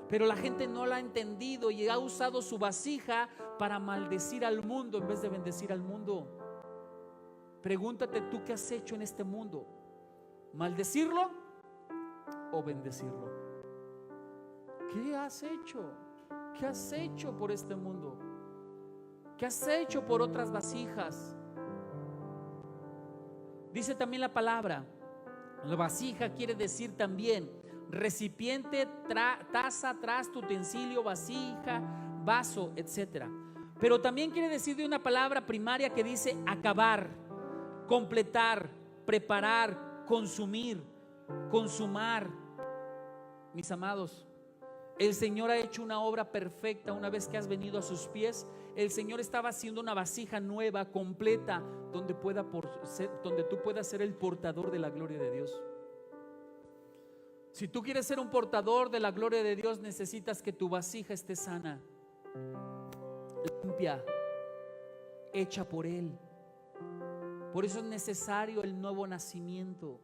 Pero la gente no lo ha entendido y ha usado su vasija para maldecir al mundo en vez de bendecir al mundo. Pregúntate tú, ¿qué has hecho en este mundo? ¿Maldecirlo o bendecirlo? ¿Qué has hecho? ¿Qué has hecho por este mundo? ¿Qué has hecho por otras vasijas? Dice también la palabra, la vasija quiere decir también recipiente, taza, trasto, utensilio, vasija, vaso, etc. Pero también quiere decir de una palabra primaria que dice acabar, completar, preparar, consumir, consumar. Mis amados, el Señor ha hecho una obra perfecta una vez que has venido a sus pies. El Señor estaba haciendo una vasija nueva, completa, donde tú puedas ser el portador de la gloria de Dios. Si tú quieres ser un portador de la gloria de Dios, necesitas que tu vasija esté sana, limpia, hecha por Él. Por eso es necesario el nuevo nacimiento.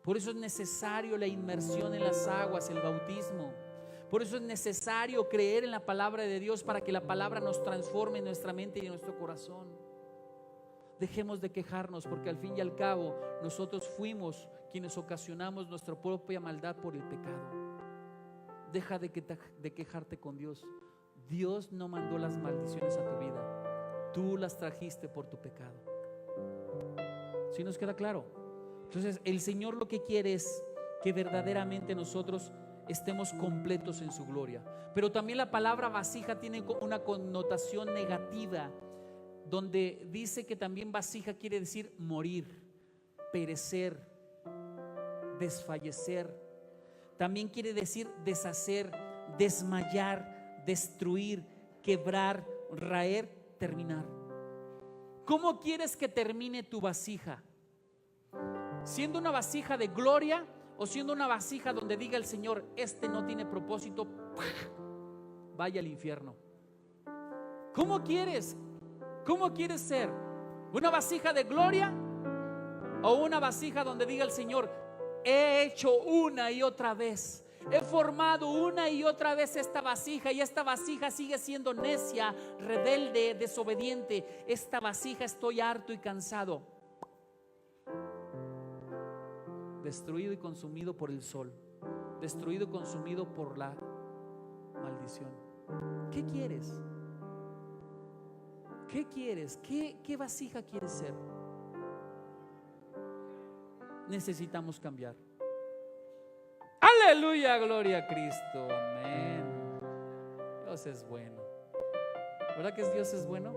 Por eso es necesario la inmersión en las aguas, el bautismo. Por eso es necesario creer en la palabra de Dios, para que la palabra nos transforme en nuestra mente y en nuestro corazón. Dejemos de quejarnos, porque al fin y al cabo nosotros fuimos quienes ocasionamos nuestra propia maldad por el pecado. Deja de quejarte con Dios. Dios no mandó las maldiciones a tu vida, tú las trajiste por tu pecado. ¿Sí nos queda claro? Entonces el Señor lo que quiere es que verdaderamente nosotros estemos completos en su gloria. Pero también la palabra vasija tiene una connotación negativa, donde dice que también vasija quiere decir morir, perecer, desfallecer. También quiere decir deshacer, desmayar, destruir, quebrar, raer, terminar. ¿Cómo quieres que termine tu vasija? ¿Siendo una vasija de gloria o siendo una vasija donde diga el Señor, este no tiene propósito, vaya al infierno? ¿Cómo quieres? ¿Cómo quieres ser? ¿Una vasija de gloria o una vasija donde diga el Señor, he hecho una y otra vez, he formado una y otra vez esta vasija, y esta vasija sigue siendo necia, rebelde, desobediente? Esta vasija estoy harto y cansado. Destruido y consumido por el sol, destruido y consumido por la maldición. ¿Qué quieres? ¿Qué quieres? ¿Qué vasija quieres ser? Necesitamos cambiar. Aleluya, gloria a Cristo, amén. Dios es bueno. ¿Verdad que Dios es bueno?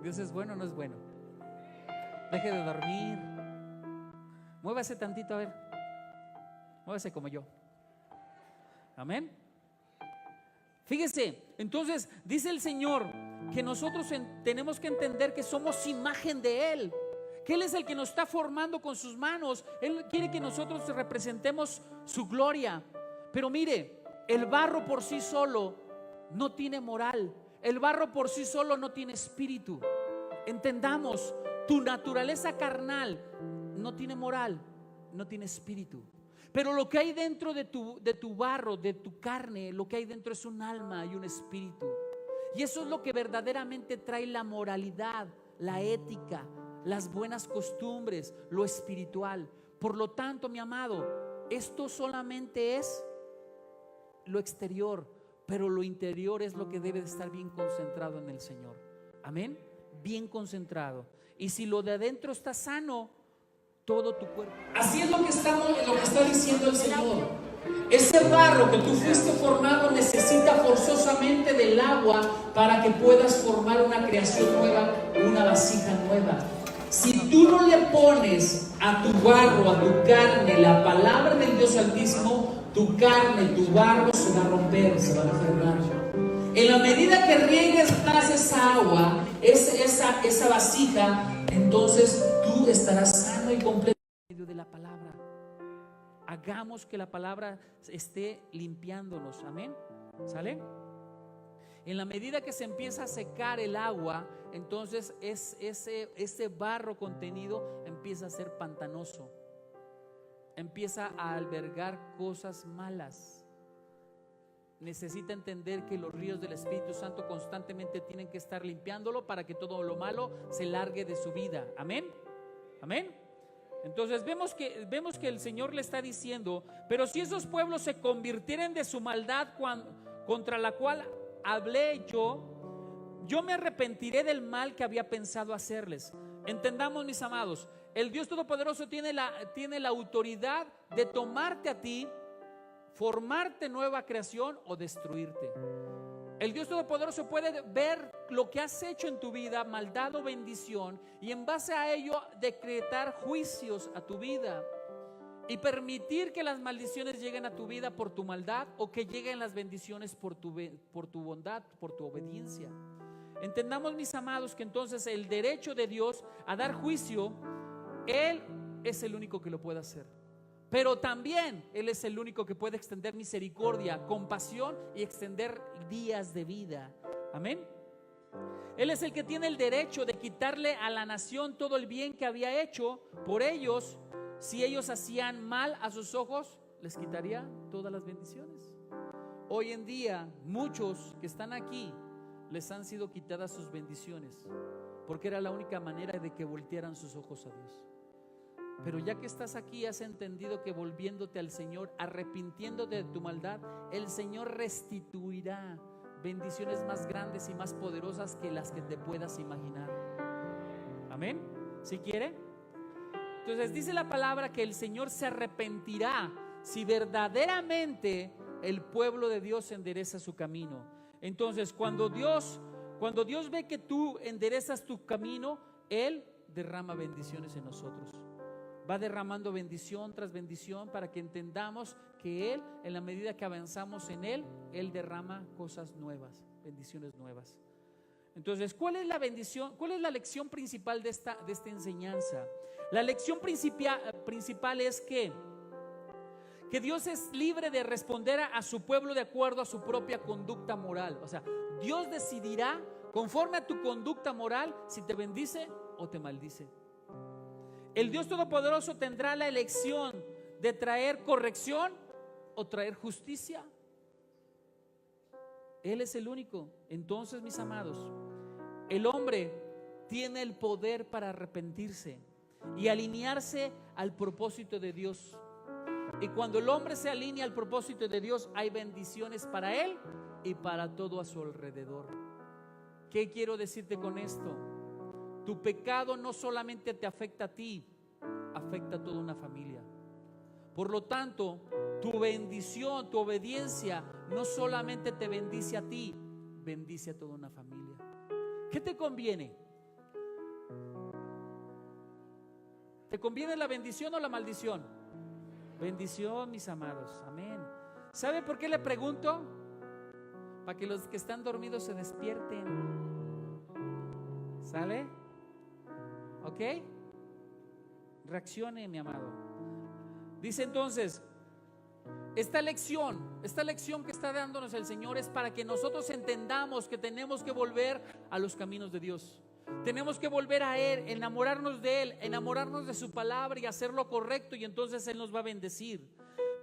Dios es bueno o no es bueno. Deje de dormir. Muévase tantito, a ver. Muévase como yo. Amén. Fíjese, entonces dice el Señor que nosotros tenemos que entender que somos imagen de Él, que Él es el que nos está formando con sus manos. Él quiere que nosotros representemos su gloria. Pero mire, el barro por sí solo no tiene moral. El barro por sí solo no tiene espíritu. Entendamos, tu naturaleza carnal no tiene moral, no tiene espíritu. Pero lo que hay dentro de tu barro, de tu carne, lo que hay dentro es un alma y un espíritu. Y eso es lo que verdaderamente trae la moralidad, la ética, las buenas costumbres, lo espiritual. Por lo tanto, mi amado, esto solamente es lo exterior, pero lo interior es lo que debe de estar bien concentrado en el Señor. Amén. Bien concentrado. Y si lo de adentro está sano, todo tu cuerpo. Así es lo que está diciendo el Señor. Ese barro que tú fuiste formado necesita forzosamente del agua para que puedas formar una creación nueva, una vasija nueva. Si tú no le pones a tu barro, a tu carne, la palabra del Dios Altísimo, tu carne, tu barro se va a romper, se va a enfermar. En la medida que riegues más esa agua, esa vasija, entonces tú estarás sano y completo en medio de la palabra. Hagamos que la palabra esté limpiándonos. Amén. ¿Sale? En la medida que se empieza a secar el agua, entonces ese barro contenido empieza a ser pantanoso, empieza a albergar cosas malas. Necesita entender que los ríos del Espíritu Santo constantemente tienen que estar limpiándolo para que todo lo malo se largue de su vida. Amén. Amén. Entonces vemos que el Señor le está diciendo, pero si esos pueblos se convirtieren de su maldad contra la cual hablé yo me arrepentiré del mal que había pensado hacerles. Entendamos, mis amados, el Dios Todopoderoso tiene la autoridad de tomarte a ti, formarte nueva creación o destruirte. El Dios Todopoderoso puede ver lo que has hecho en tu vida, maldad o bendición, y en base a ello decretar juicios a tu vida y permitir que las maldiciones lleguen a tu vida por tu maldad, o que lleguen las bendiciones por tu bondad, por tu obediencia. Entendamos, mis amados, que entonces el derecho de Dios a dar juicio, Él es el único que lo puede hacer. Pero también Él es el único que puede extender misericordia, compasión y extender días de vida. Amén. Él es el que tiene el derecho de quitarle a la nación todo el bien que había hecho por ellos. Si ellos hacían mal a sus ojos, les quitaría todas las bendiciones. Hoy en día, muchos que están aquí, les han sido quitadas sus bendiciones, porque era la única manera de que voltearan sus ojos a Dios. Pero ya que estás aquí, has entendido que volviéndote al Señor, arrepintiéndote de tu maldad, el Señor restituirá bendiciones más grandes y más poderosas que las que te puedas imaginar. Amén. ¿Sí quiere? Entonces dice la palabra que el Señor se arrepentirá si verdaderamente el pueblo de Dios endereza su camino. Entonces cuando Dios ve que tú enderezas tu camino, Él derrama bendiciones en nosotros. Va derramando bendición tras bendición para que entendamos que Él, en la medida que avanzamos en Él, Él derrama cosas nuevas, bendiciones nuevas. Entonces, ¿cuál es la bendición? ¿Cuál es la lección principal de esta enseñanza? La lección principal es que Dios es libre de responder a su pueblo de acuerdo a su propia conducta moral. O sea, Dios decidirá conforme a tu conducta moral si te bendice o te maldice. El Dios Todopoderoso tendrá la elección de traer corrección o traer justicia. Él es el único. Entonces, mis amados, el hombre tiene el poder para arrepentirse y alinearse al propósito de Dios. Y cuando el hombre se alinea al propósito de Dios, hay bendiciones para él y para todo a su alrededor. ¿Qué quiero decirte con esto? Tu pecado no solamente te afecta a ti, afecta a toda una familia. Por lo tanto, tu bendición, tu obediencia no solamente te bendice a ti, bendice a toda una familia. ¿Qué te conviene? ¿Te conviene la bendición o la maldición? Bendición, mis amados, amén. ¿Sabe por qué le pregunto? Para que los que están dormidos se despierten. ¿Sale? ¿Ok? Reaccione, mi amado. Dice entonces, esta lección que está dándonos el Señor es para que nosotros entendamos que tenemos que volver a los caminos de Dios. Tenemos que volver a Él, enamorarnos de Él, enamorarnos de su palabra y hacer lo correcto, y entonces Él nos va a bendecir.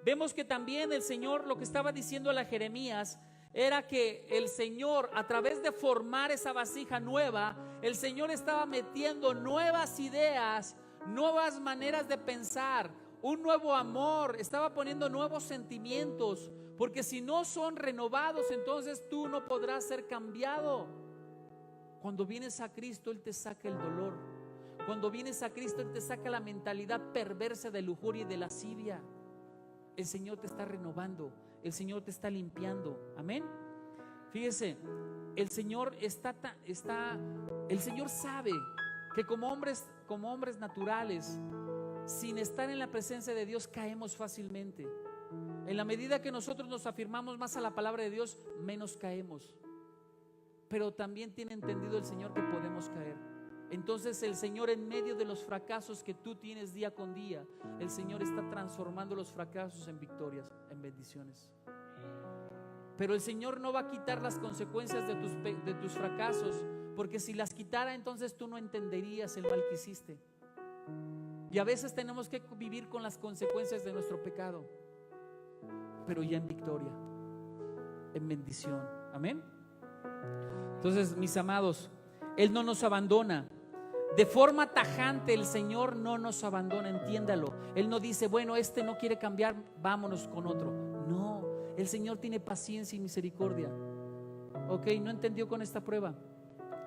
Vemos que también el Señor, lo que estaba diciendo a Jeremías, era que el Señor, a través de formar esa vasija nueva, el Señor estaba metiendo nuevas ideas, nuevas maneras de pensar, un nuevo amor, estaba poniendo nuevos sentimientos, porque si no son renovados, entonces tú no podrás ser cambiado. Cuando vienes a Cristo, Él te saca el dolor. Cuando vienes a Cristo, Él te saca la mentalidad perversa de lujuria y de lascivia. El Señor te está renovando, el Señor te está limpiando. Amén. Fíjese, el Señor el Señor sabe que como hombres naturales, sin estar en la presencia de Dios, caemos fácilmente. En la medida que nosotros nos afirmamos más a la palabra de Dios, menos caemos. Pero también tiene entendido el Señor que podemos caer. Entonces el Señor, en medio de los fracasos que tú tienes día con día, el Señor está transformando los fracasos en victorias, en bendiciones. Pero el Señor no va a quitar las consecuencias de tus fracasos, porque si las quitara, entonces tú no entenderías el mal que hiciste. Y a veces tenemos que vivir con las consecuencias de nuestro pecado, pero ya en victoria, en bendición. Amén. Entonces, mis amados, Él no nos abandona. De forma tajante el Señor no nos abandona, entiéndalo. Él no dice, bueno, este no quiere cambiar, vámonos con otro. No, el Señor tiene paciencia y misericordia. Ok, no entendió con esta prueba,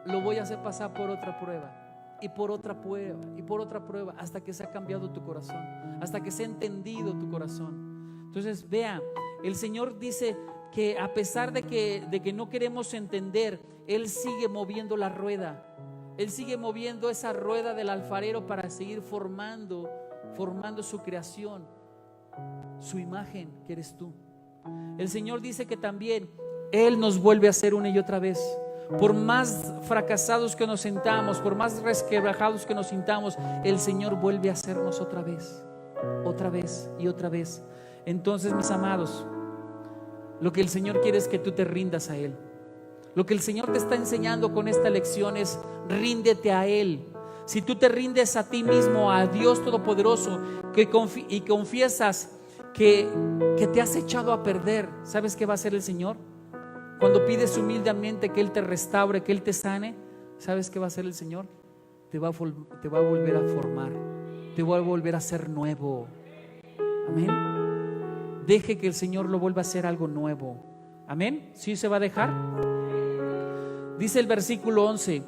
lo voy a hacer pasar por otra prueba, y por otra prueba, y por otra prueba, hasta que se ha cambiado tu corazón, hasta que se ha entendido tu corazón. Entonces, vea, el Señor dice que a pesar de que no queremos entender, Él sigue moviendo la rueda. Él sigue moviendo esa rueda del alfarero para seguir formando su creación, su imagen, que eres tú. El Señor dice que también Él nos vuelve a hacer una y otra vez. Por más fracasados que nos sintamos, por más resquebrajados que nos sintamos, el Señor vuelve a hacernos otra vez y otra vez. Entonces, mis amados, lo que el Señor quiere es que tú te rindas a Él. Lo que el Señor te está enseñando con esta lección es: ríndete a Él. Si tú te rindes a ti mismo, a Dios Todopoderoso, y confiesas que te has echado a perder, ¿sabes qué va a hacer el Señor? Cuando pides humildemente que Él te restaure, que Él te sane, ¿sabes qué va a hacer el Señor? Te va a volver a formar, te va a volver a hacer nuevo. Amén. Deje que el Señor lo vuelva a hacer algo nuevo. Amén. ¿Sí se va a dejar? Dice el versículo 11: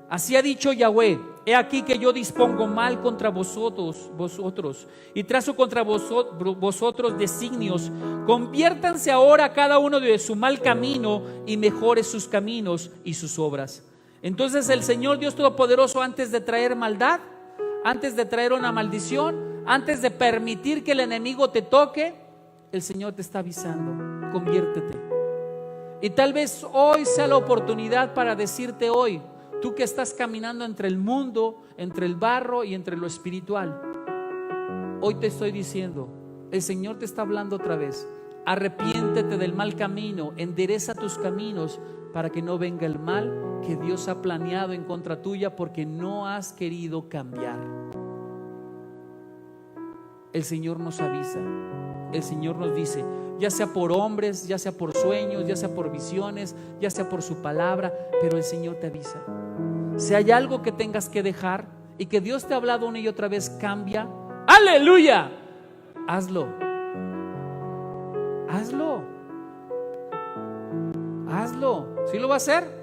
así ha dicho Yahweh: he aquí que yo dispongo mal contra vosotros y trazo contra vosotros designios. Conviértanse ahora cada uno de su mal camino y mejore sus caminos y sus obras. Entonces el Señor Dios Todopoderoso, antes de traer maldad, antes de traer una maldición, antes de permitir que el enemigo te toque, el Señor te está avisando: conviértete. Y tal vez hoy sea la oportunidad para decirte hoy, tú que estás caminando entre el mundo, entre el barro y entre lo espiritual, hoy te estoy diciendo, el Señor te está hablando otra vez: arrepiéntete del mal camino, endereza tus caminos para que no venga el mal que Dios ha planeado en contra tuya, porque no has querido cambiar. El Señor nos avisa, el Señor nos dice, ya sea por hombres, ya sea por sueños, ya sea por visiones, ya sea por su palabra, pero el Señor te avisa. Si hay algo que tengas que dejar y que Dios te ha hablado una y otra vez, cambia, aleluya, hazlo. Hazlo. Hazlo. ¿Sí lo va a hacer?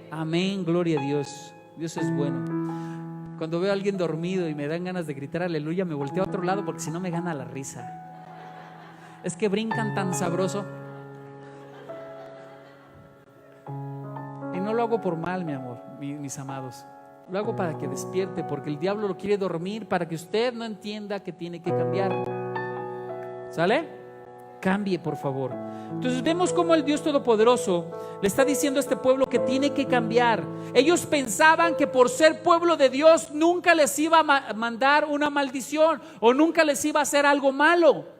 Amén, gloria a Dios. Dios es bueno. Cuando veo a alguien dormido y me dan ganas de gritar aleluya, me volteo a otro lado, porque si no me gana la risa. Es que brincan tan sabroso. Y no lo hago por mal, mi amor, mis amados. Lo hago para que despierte, porque el diablo lo quiere dormir, para que usted no entienda que tiene que cambiar. ¿Sale? Cambie, por favor. Entonces vemos cómo el Dios Todopoderoso le está diciendo a este pueblo que tiene que cambiar. Ellos pensaban que por ser pueblo de Dios nunca les iba a mandar una maldición o nunca les iba a hacer algo malo.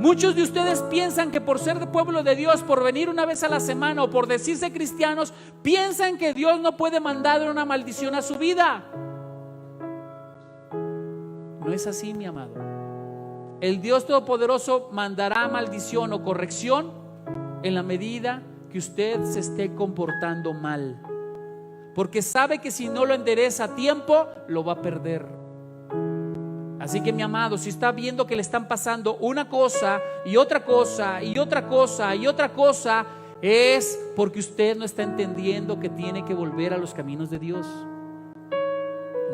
Muchos de ustedes piensan que por ser de pueblo de Dios, por venir una vez a la semana o por decirse cristianos, piensan que Dios no puede mandar una maldición a su vida. No es así, mi amado. El Dios Todopoderoso mandará maldición o corrección en la medida que usted se esté comportando mal, porque sabe que si no lo endereza a tiempo, lo va a perder. Así que, mi amado, si está viendo que le están pasando una cosa y otra cosa y otra cosa y otra cosa, es porque usted no está entendiendo que tiene que volver a los caminos de Dios.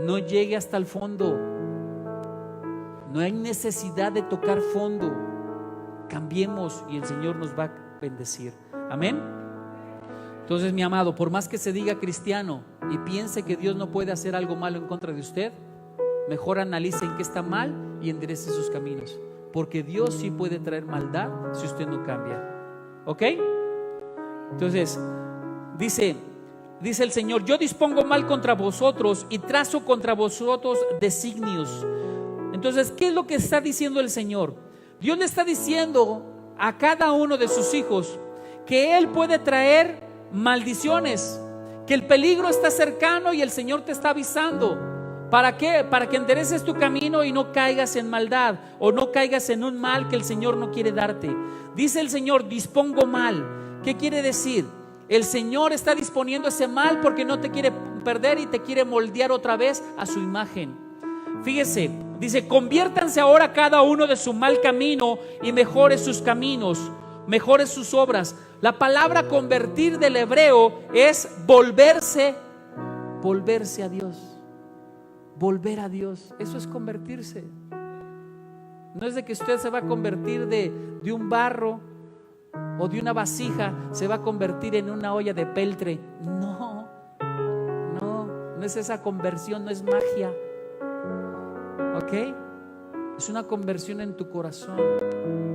No llegue hasta el fondo. No hay necesidad de tocar fondo. Cambiemos y el Señor nos va a bendecir. Amén. Entonces, mi amado, por más que se diga cristiano y piense que Dios no puede hacer algo malo en contra de usted, mejor analice en qué está mal y enderece sus caminos, porque Dios sí puede traer maldad si usted no cambia. ¿Ok? Entonces dice el Señor: yo dispongo mal contra vosotros y trazo contra vosotros designios. Entonces, ¿qué es lo que está diciendo el Señor? Dios le está diciendo a cada uno de sus hijos que Él puede traer maldiciones, que el peligro está cercano y el Señor te está avisando. ¿Para qué? Para que endereces tu camino y no caigas en maldad o no caigas en un mal que el Señor no quiere darte. Dice el Señor: dispongo mal. ¿Qué quiere decir? El Señor está disponiendo ese mal porque no te quiere perder y te quiere moldear otra vez a su imagen. Fíjese, dice: conviértanse ahora cada uno de su mal camino y mejore sus caminos, mejore sus obras. La palabra convertir del hebreo es volverse a Dios. Volver a Dios, eso es convertirse. No es de que usted se va a convertir de un barro o de una vasija, se va a convertir en una olla de peltre. No es esa conversión, no es magia. ¿Ok? Es una conversión en tu corazón,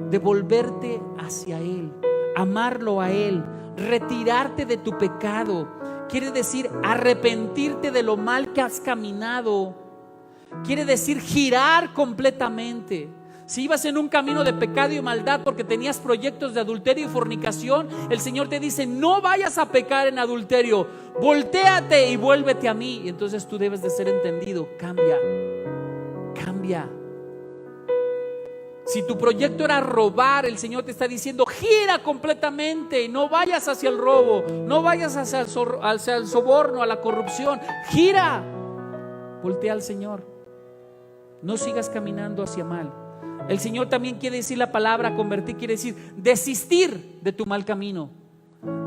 de volverte hacia Él, amarlo a Él, retirarte de tu pecado. Quiere decir arrepentirte de lo mal que has caminado. Quiere decir girar completamente. si ibas en un camino de pecado y maldad porque tenías proyectos de adulterio y fornicación, el Señor te dice: no vayas a pecar en adulterio, voltéate y vuélvete a mí. Y entonces tú debes de ser entendido. Cambia. Si tu proyecto era robar, el Señor te está diciendo: gira completamente, no vayas hacia el robo, no vayas hacia el soborno, a la corrupción. Gira, voltea al Señor, no sigas caminando hacia mal. El Señor también quiere decir la palabra convertir, quiere decir desistir de tu mal camino.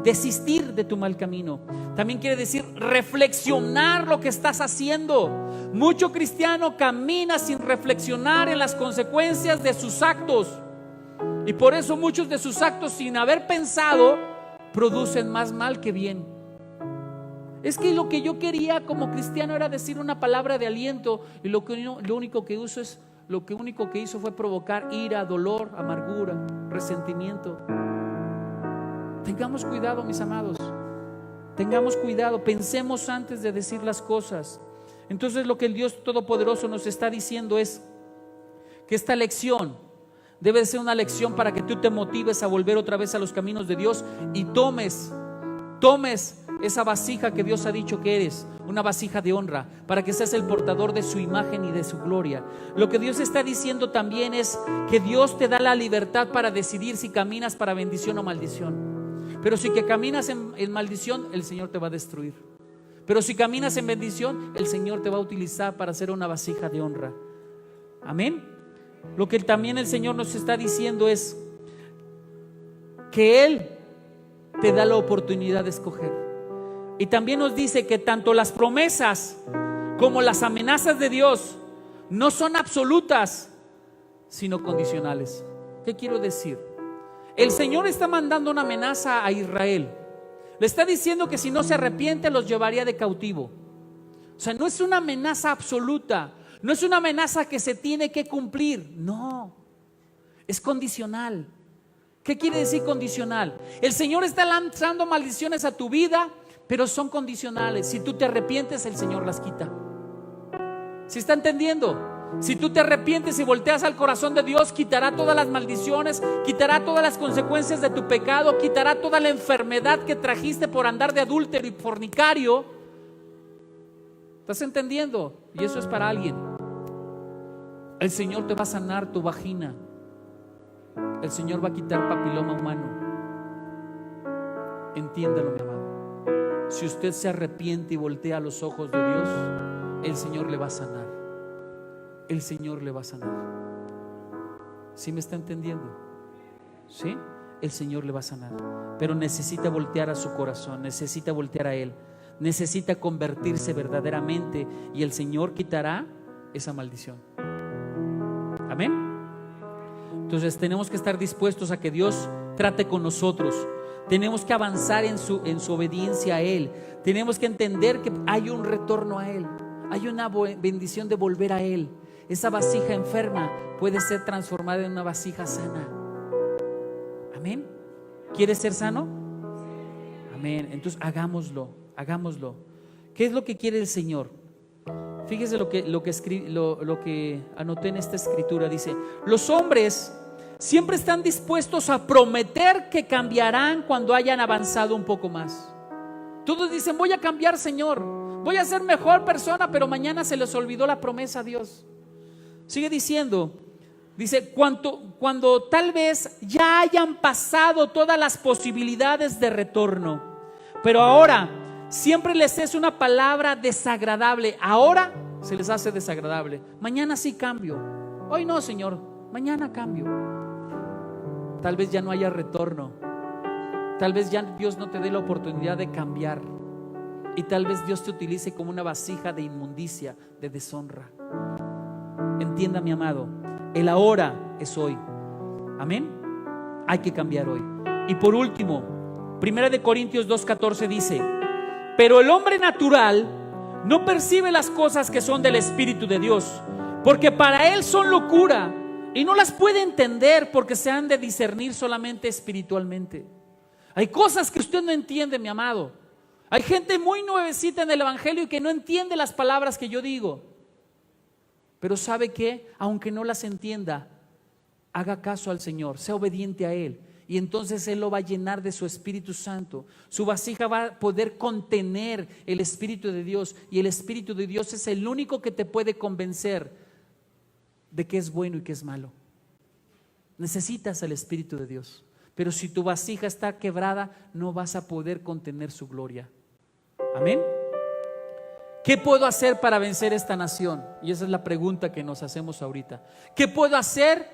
Desistir de tu mal camino. También quiere decir reflexionar lo que estás haciendo. Mucho cristiano camina sin reflexionar en las consecuencias de sus actos, y por eso muchos de sus actos, sin haber pensado, producen más mal que bien. Es que lo que yo quería como cristiano era decir una palabra de aliento, y lo único que hizo fue provocar ira, dolor, amargura, resentimiento. Tengamos cuidado, mis amados. Tengamos cuidado, pensemos antes de decir las cosas. Entonces lo que el Dios Todopoderoso nos está diciendo es que esta lección debe ser una lección para que tú te motives a volver otra vez a los caminos de Dios y tomes esa vasija que Dios ha dicho que eres, una vasija de honra, para que seas el portador de su imagen y de su gloria. Lo que Dios está diciendo también es que Dios te da la libertad para decidir si caminas para bendición o maldición. Pero si que caminas en maldición, el Señor te va a destruir. Pero si caminas en bendición, el Señor te va a utilizar para hacer una vasija de honra. Amén. Lo que también el Señor nos está diciendo es que Él te da la oportunidad de escoger. Y también nos dice que tanto las promesas como las amenazas de Dios no son absolutas, sino condicionales. ¿Qué quiero decir? El Señor está mandando una amenaza a Israel. Le está diciendo que si no se arrepiente los llevaría de cautivo. O sea, no es una amenaza absoluta, no es una amenaza que se tiene que cumplir. No, es condicional. ¿Qué quiere decir condicional? El Señor está lanzando maldiciones a tu vida, pero son condicionales. Si tú te arrepientes, el Señor las quita. ¿Sí está entendiendo? Si tú te arrepientes y volteas al corazón de Dios, quitará todas las maldiciones, quitará todas las consecuencias de tu pecado, quitará toda la enfermedad que trajiste por andar de adúltero y fornicario. ¿Estás entendiendo? Y eso es para alguien. El Señor te va a sanar tu vagina. El Señor va a quitar papiloma humano. Entiéndalo, mi amado. Si usted se arrepiente y voltea a los ojos de Dios, el Señor le va a sanar. El Señor le va a sanar. ¿Sí me está entendiendo? ¿Sí? El Señor le va a sanar. Pero necesita voltear a su corazón, necesita voltear a Él, necesita convertirse verdaderamente, y el Señor quitará esa maldición. Amén. Entonces tenemos que estar dispuestos a que Dios trate con nosotros. Tenemos que avanzar en su obediencia a Él. Tenemos que entender que hay un retorno a Él. Hay una bendición de volver a Él. Esa vasija enferma puede ser transformada en una vasija sana. Amén. ¿Quieres ser sano? Amén. Entonces hagámoslo. ¿Qué es lo que quiere el Señor? Fíjese lo que anoté en esta escritura. Dice: los hombres siempre están dispuestos a prometer que cambiarán cuando hayan avanzado un poco más. Todos dicen: voy a cambiar, Señor, voy a ser mejor persona, pero mañana se les olvidó la promesa a Dios. Sigue diciendo, dice: cuando tal vez ya hayan pasado todas las posibilidades de retorno, pero ahora siempre les es una palabra desagradable. Ahora se les hace desagradable. Mañana sí cambio. Hoy no, Señor, mañana cambio. Tal vez ya no haya retorno. Tal vez ya Dios no te dé la oportunidad de cambiar. Y tal vez Dios te utilice como una vasija de inmundicia, de deshonra. Entienda, mi amado, el ahora es hoy. Amén. Hay que cambiar hoy. Y por último, 1 Corintios 2:14 dice: pero el hombre natural no percibe las cosas que son del Espíritu de Dios, porque para él son locura, y no las puede entender, porque se han de discernir solamente espiritualmente. Hay cosas que usted no entiende, mi amado. Hay gente muy nuevecita en el Evangelio y que no entiende las palabras que yo digo. Pero ¿sabe qué? Aunque no las entienda, Haga caso al Señor, sea obediente a Él, y entonces Él lo va a llenar de su Espíritu Santo. Su vasija va a poder contener el Espíritu de Dios, y el Espíritu de Dios es el único que te puede convencer de qué es bueno y qué es malo. Necesitas el Espíritu de Dios, pero si tu vasija está quebrada, no vas a poder contener su gloria. Amén. ¿Qué puedo hacer para vencer esta nación? Y esa es la pregunta que nos hacemos ahorita. ¿Qué puedo hacer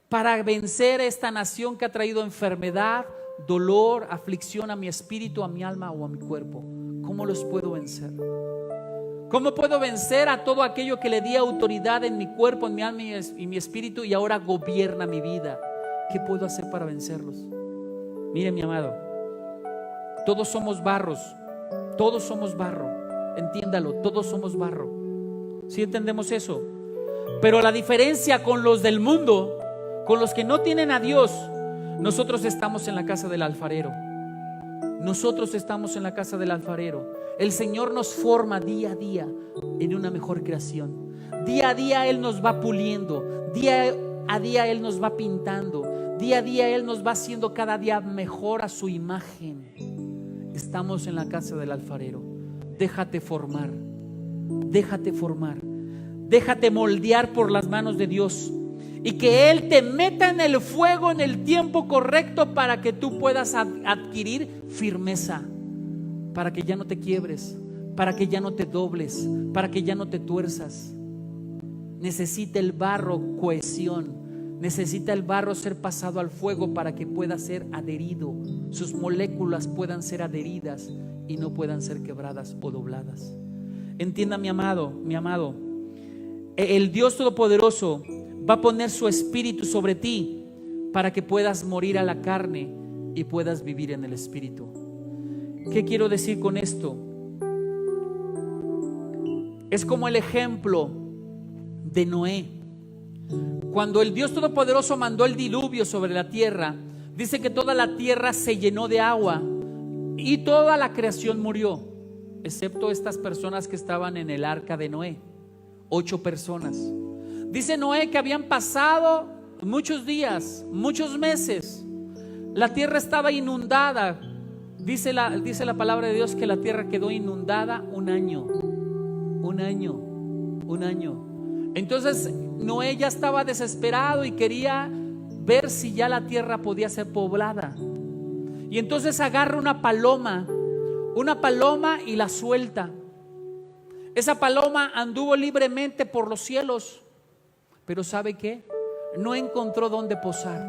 para vencer esta nación que ha traído enfermedad, dolor, aflicción a mi espíritu, a mi alma o a mi cuerpo? ¿Cómo los puedo vencer? ¿Cómo puedo vencer a todo aquello que le di autoridad en mi cuerpo, en mi alma y mi espíritu, y ahora gobierna mi vida? ¿Qué puedo hacer para vencerlos? Mire, mi amado, todos somos barros, todos somos barro. Entiéndalo, todos somos barro. ¿Sí entendemos eso? Pero la diferencia con los del mundo, con los que no tienen a Dios, nosotros estamos en la casa del alfarero. Nosotros estamos en la casa del alfarero. El Señor nos forma día a día en una mejor creación. Día a día Él nos va puliendo. Día a día Él nos va pintando. Día a día Él nos va haciendo cada día mejor a su imagen. Estamos en la casa del alfarero. Déjate formar. Déjate formar. Déjate moldear por las manos de Dios. Y que Él te meta en el fuego en el tiempo correcto para que tú puedas adquirir firmeza, para que ya no te quiebres, para que ya no te dobles, para que ya no te tuerzas. Necesita el barro cohesión, necesita el barro ser pasado al fuego para que pueda ser adherido, sus moléculas puedan ser adheridas y no puedan ser quebradas o dobladas. Entienda, mi amado, el Dios Todopoderoso va a poner su espíritu sobre ti para que puedas morir a la carne y puedas vivir en el espíritu. ¿Qué quiero decir con esto? Es como el ejemplo de Noé. Cuando el Dios Todopoderoso mandó el diluvio sobre la tierra, dice que toda la tierra se llenó de agua y toda la creación murió, excepto estas personas que estaban en el arca de Noé, 8 personas. Dice Noé que habían pasado muchos días, muchos meses. La tierra estaba inundada. Dice la palabra de Dios que la tierra quedó inundada un año. Entonces Noé ya estaba desesperado y quería ver si ya la tierra podía ser poblada. Y entonces agarra una paloma y la suelta. Esa paloma anduvo libremente por los cielos. Pero ¿sabe qué? No encontró dónde posar.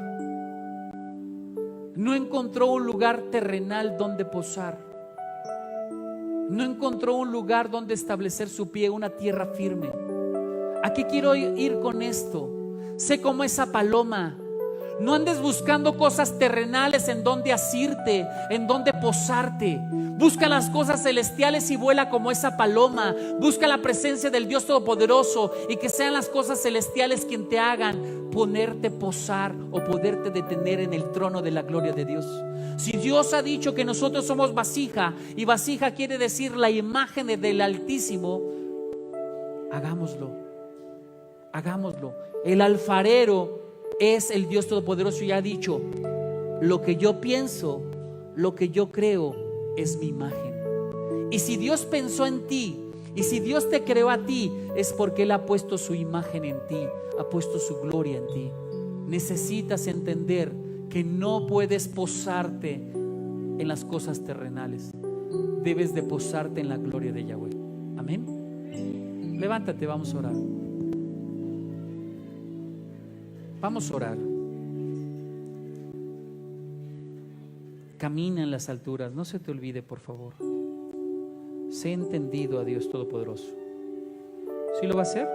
No encontró un lugar terrenal donde posar. No encontró un lugar donde establecer su pie, una tierra firme. ¿A qué quiero ir con esto? Sé como esa paloma. No andes buscando cosas terrenales en donde asirte, en donde posarte. Busca las cosas celestiales y vuela como esa paloma. Busca la presencia del Dios Todopoderoso y que sean las cosas celestiales quien te hagan ponerte posar o poderte detener en el trono de la gloria de Dios. Si Dios ha dicho que nosotros somos vasija, y vasija quiere decir la imagen del Altísimo, hagámoslo. El alfarero es el Dios Todopoderoso y ha dicho: lo que yo pienso, lo que yo creo es mi imagen. Y si Dios pensó en ti, y si Dios te creó a ti, es porque Él ha puesto su imagen en ti, ha puesto su gloria en ti. Necesitas entender que no puedes posarte en las cosas terrenales. Debes de posarte en la gloria de Yahweh. Amén. Levántate, vamos a orar. Vamos a orar. Camina en las alturas, no se te olvide, por favor. Sé entendido a Dios Todopoderoso. ¿Sí lo va a hacer?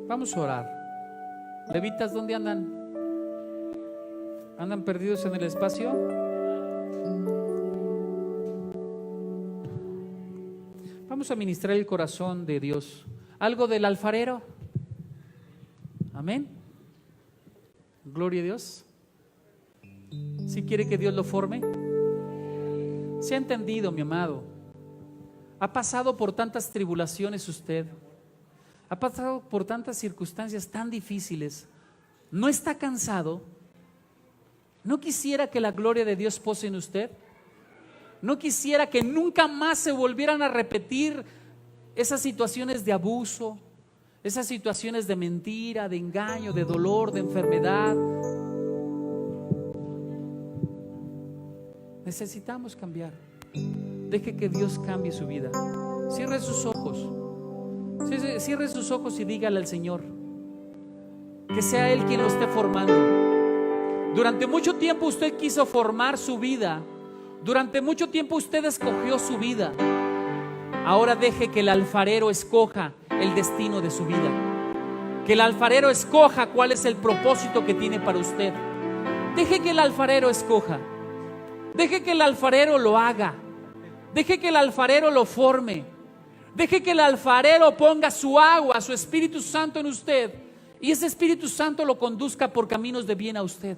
Vamos a orar. Levitas, ¿dónde andan? ¿Andan perdidos en el espacio? Vamos a ministrar el corazón de Dios. ¿Algo del alfarero? Amén. Gloria a Dios. Si quiere que Dios lo forme, se ha entendido, mi amado. Ha pasado por tantas tribulaciones usted. ha pasado por tantas circunstancias tan difíciles, no está cansado, no quisiera que la gloria de Dios pose en usted, no quisiera que nunca más se volvieran a repetir esas situaciones de abuso, esas situaciones de mentira, de engaño, de dolor, de enfermedad. Necesitamos cambiar. Deje que Dios cambie su vida. Cierre sus ojos. Cierre sus ojos y dígale al Señor que sea Él quien lo esté formando. Durante mucho tiempo usted quiso formar su vida. Durante mucho tiempo usted escogió su vida. Ahora deje que el alfarero escoja el destino de su vida. Que el alfarero escoja cuál es el propósito que tiene para usted. Deje que el alfarero escoja. Deje que el alfarero lo haga. Deje que el alfarero lo forme. Deje que el alfarero ponga su agua, su Espíritu Santo en usted, y ese Espíritu Santo lo conduzca por caminos de bien a usted.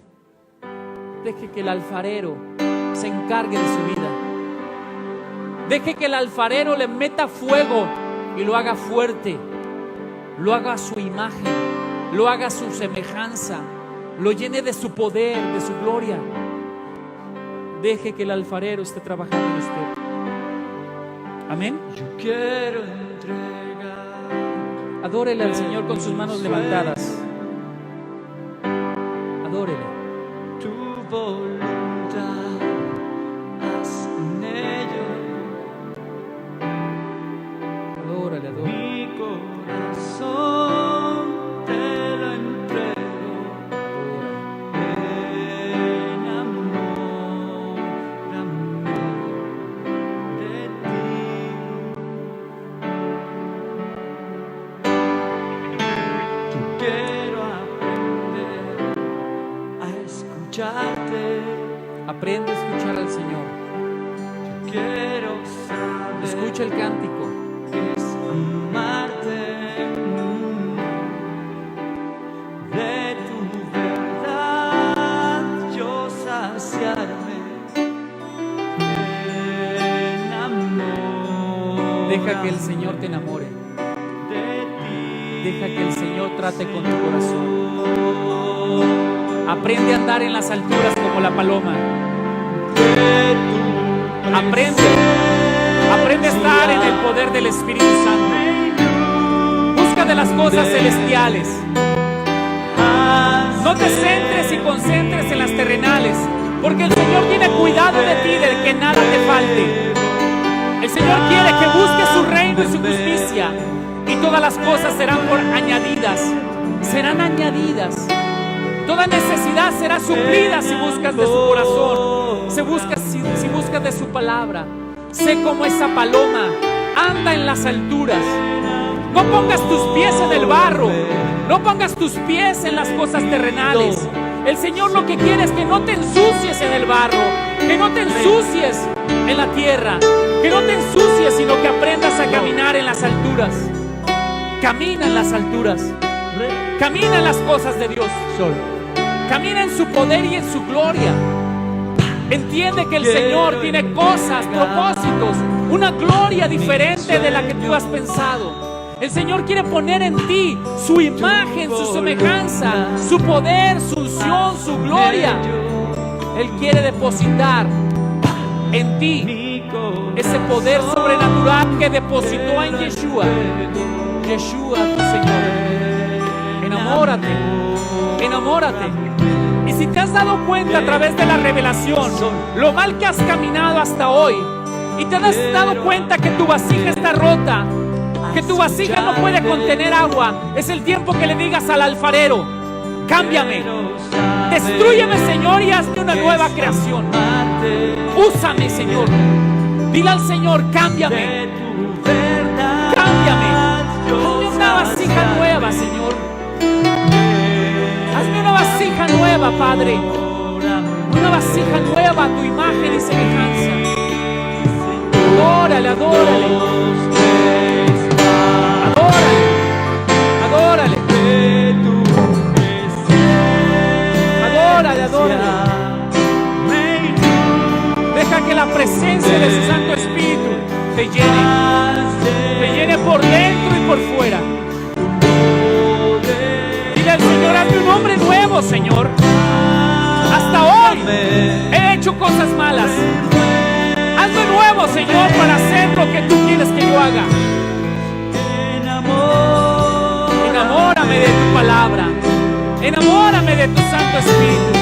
Deje que el alfarero se encargue de su vida. Deje que el alfarero le meta fuego y lo haga fuerte, lo haga a su imagen, lo haga a su semejanza, lo llene de su poder, de su gloria. Deje que el alfarero esté trabajando en usted. Amén. Yo quiero entregar. Adórele al Señor con sus manos levantadas. Adórele. Tu voluntad, haz en ello. Adórale, adórale. Mi corazón te lo entrego. Enamórame de ti. Yo quiero aprender a escucharte. Aprende a escuchar al Señor. Yo quiero saber Escucha el cántico. que es amarte, de tu verdad yo saciarme. Deja que el Señor te enamore. de ti. Deja que el Señor trate con tu corazón. Aprende a andar en las alturas como la paloma. Aprende a estar en el poder del Espíritu Santo. Busca de las cosas celestiales. No te centres y concentres en las terrenales, porque el Señor tiene cuidado de ti, de que nada te falte. El Señor quiere que busques su reino y su justicia, y todas las cosas serán añadidas. Serán añadidas. Toda necesidad será suplida si buscas de su corazón, si buscas de su palabra. Sé como esa paloma, anda en las alturas. No pongas tus pies en el barro, no pongas tus pies en las cosas terrenales. El Señor lo que quiere es que no te ensucies en el barro, que no te ensucies en la tierra, que no te ensucies, sino que aprendas a caminar en las alturas. Camina en las alturas, camina en las cosas de Dios. Camina en su poder y en su gloria. Entiende que el Señor tiene cosas, propósitos, una gloria diferente de la que tú has pensado. El Señor quiere poner en ti su imagen, su semejanza, su poder, su unción, su gloria. Él quiere depositar en ti ese poder sobrenatural que depositó en Yeshua. Yeshua, tu Señor. Enamórate, enamórate. Y si te has dado cuenta a través de la revelación lo mal que has caminado hasta hoy, y te has dado cuenta que tu vasija está rota, que tu vasija no puede contener agua, es el tiempo que le digas al alfarero: cámbiame, destrúyeme, Señor, y hazme una nueva creación. Úsame, Señor. Dile al Señor: cámbiame, cámbiame. Hazme una vasija nueva, Señor. Hazme una vasija nueva, Padre. Una vasija nueva a tu imagen y semejanza. Adórale, adórale. Adórale, adórale. Adórale, adórale. Deja que la presencia de su Santo Espíritu te llene por dentro y por fuera. al Señor, hazme un hombre nuevo, Señor. Hasta hoy he hecho cosas malas. Hazme nuevo, Señor, para hacer lo que tú quieres que yo haga. Enamórame de tu palabra. Enamórame de tu Santo Espíritu.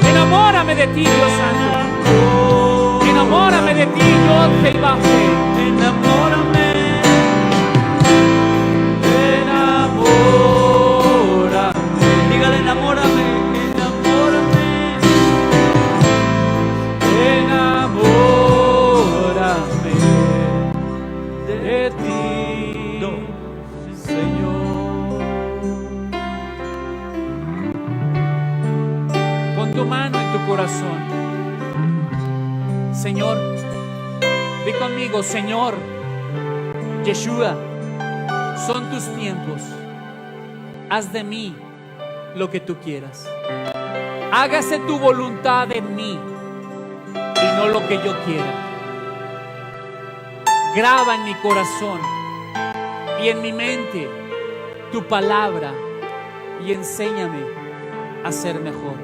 Enamórame de ti, Dios Santo. Enamórame de ti, yo te bajé. Enamórame, enamórame. Dígale, enamórame, enamórame. Enamórame de ti, Señor. Pon tu mano en tu corazón. Señor, di conmigo, Señor, Yeshua, son tus tiempos. Haz de mí lo que tú quieras. Hágase tu voluntad en mí y no lo que yo quiera. Graba en mi corazón y en mi mente tu palabra y enséñame a ser mejor.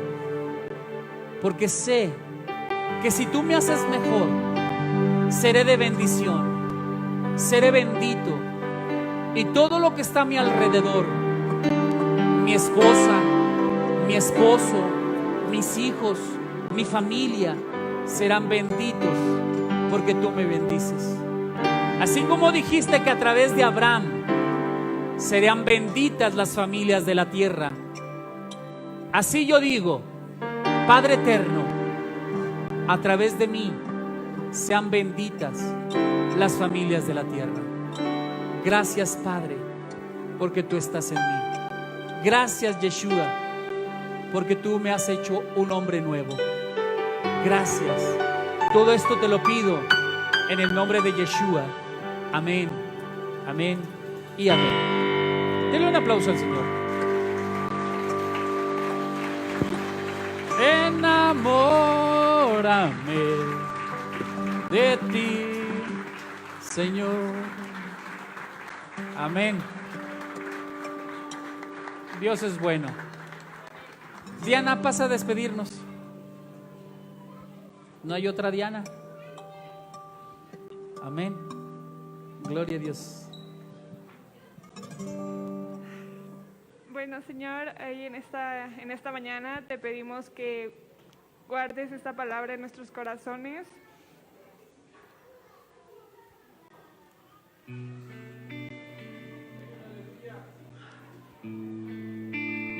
Porque sé que si tú me haces mejor, seré de bendición, seré bendito, y todo lo que está a mi alrededor, mi esposa, mi esposo, mis hijos, mi familia, serán benditos porque tú me bendices. Así como dijiste que a través de Abraham serán benditas las familias de la tierra, así yo digo, Padre eterno, a través de mí sean benditas las familias de la tierra. Gracias, Padre, porque tú estás en mí. Gracias, Yeshua, porque tú me has hecho un hombre nuevo. Gracias. Todo esto te lo pido en el nombre de Yeshua. Amén, amén y amén. Denle un aplauso al Señor. Enamórame de ti, Señor. Amén. Dios es bueno. Diana, pasa a despedirnos. ¿No hay otra Diana? Amén. Gloria a Dios. Bueno, Señor, ahí en esta mañana te pedimos que guardes esta palabra en nuestros corazones.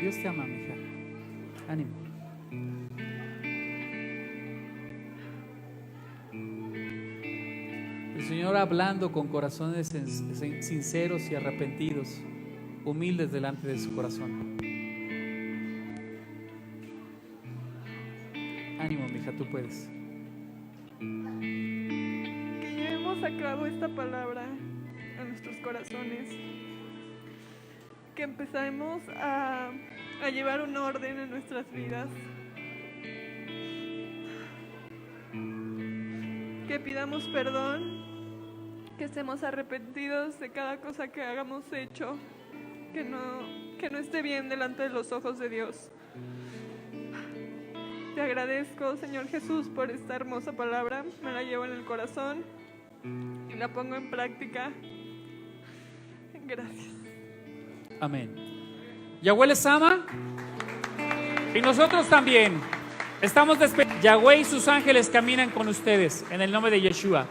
Dios te ama, mija. Ánimo. El Señor hablando con corazones sinceros y arrepentidos, humildes delante de su corazón. Ánimo, mija, tú puedes. Que llevemos a cabo esta palabra a nuestros corazones. Que empecemos a llevar un orden en nuestras vidas. Que pidamos perdón, que estemos arrepentidos de cada cosa que hayamos hecho, que no esté bien delante de los ojos de Dios. Te agradezco, Señor Jesús, por esta hermosa palabra. Me la llevo en el corazón y la pongo en práctica. Gracias. Amén. Yahweh les ama y nosotros también. Estamos despedidos. Yahweh y sus ángeles caminan con ustedes en el nombre de Yeshua.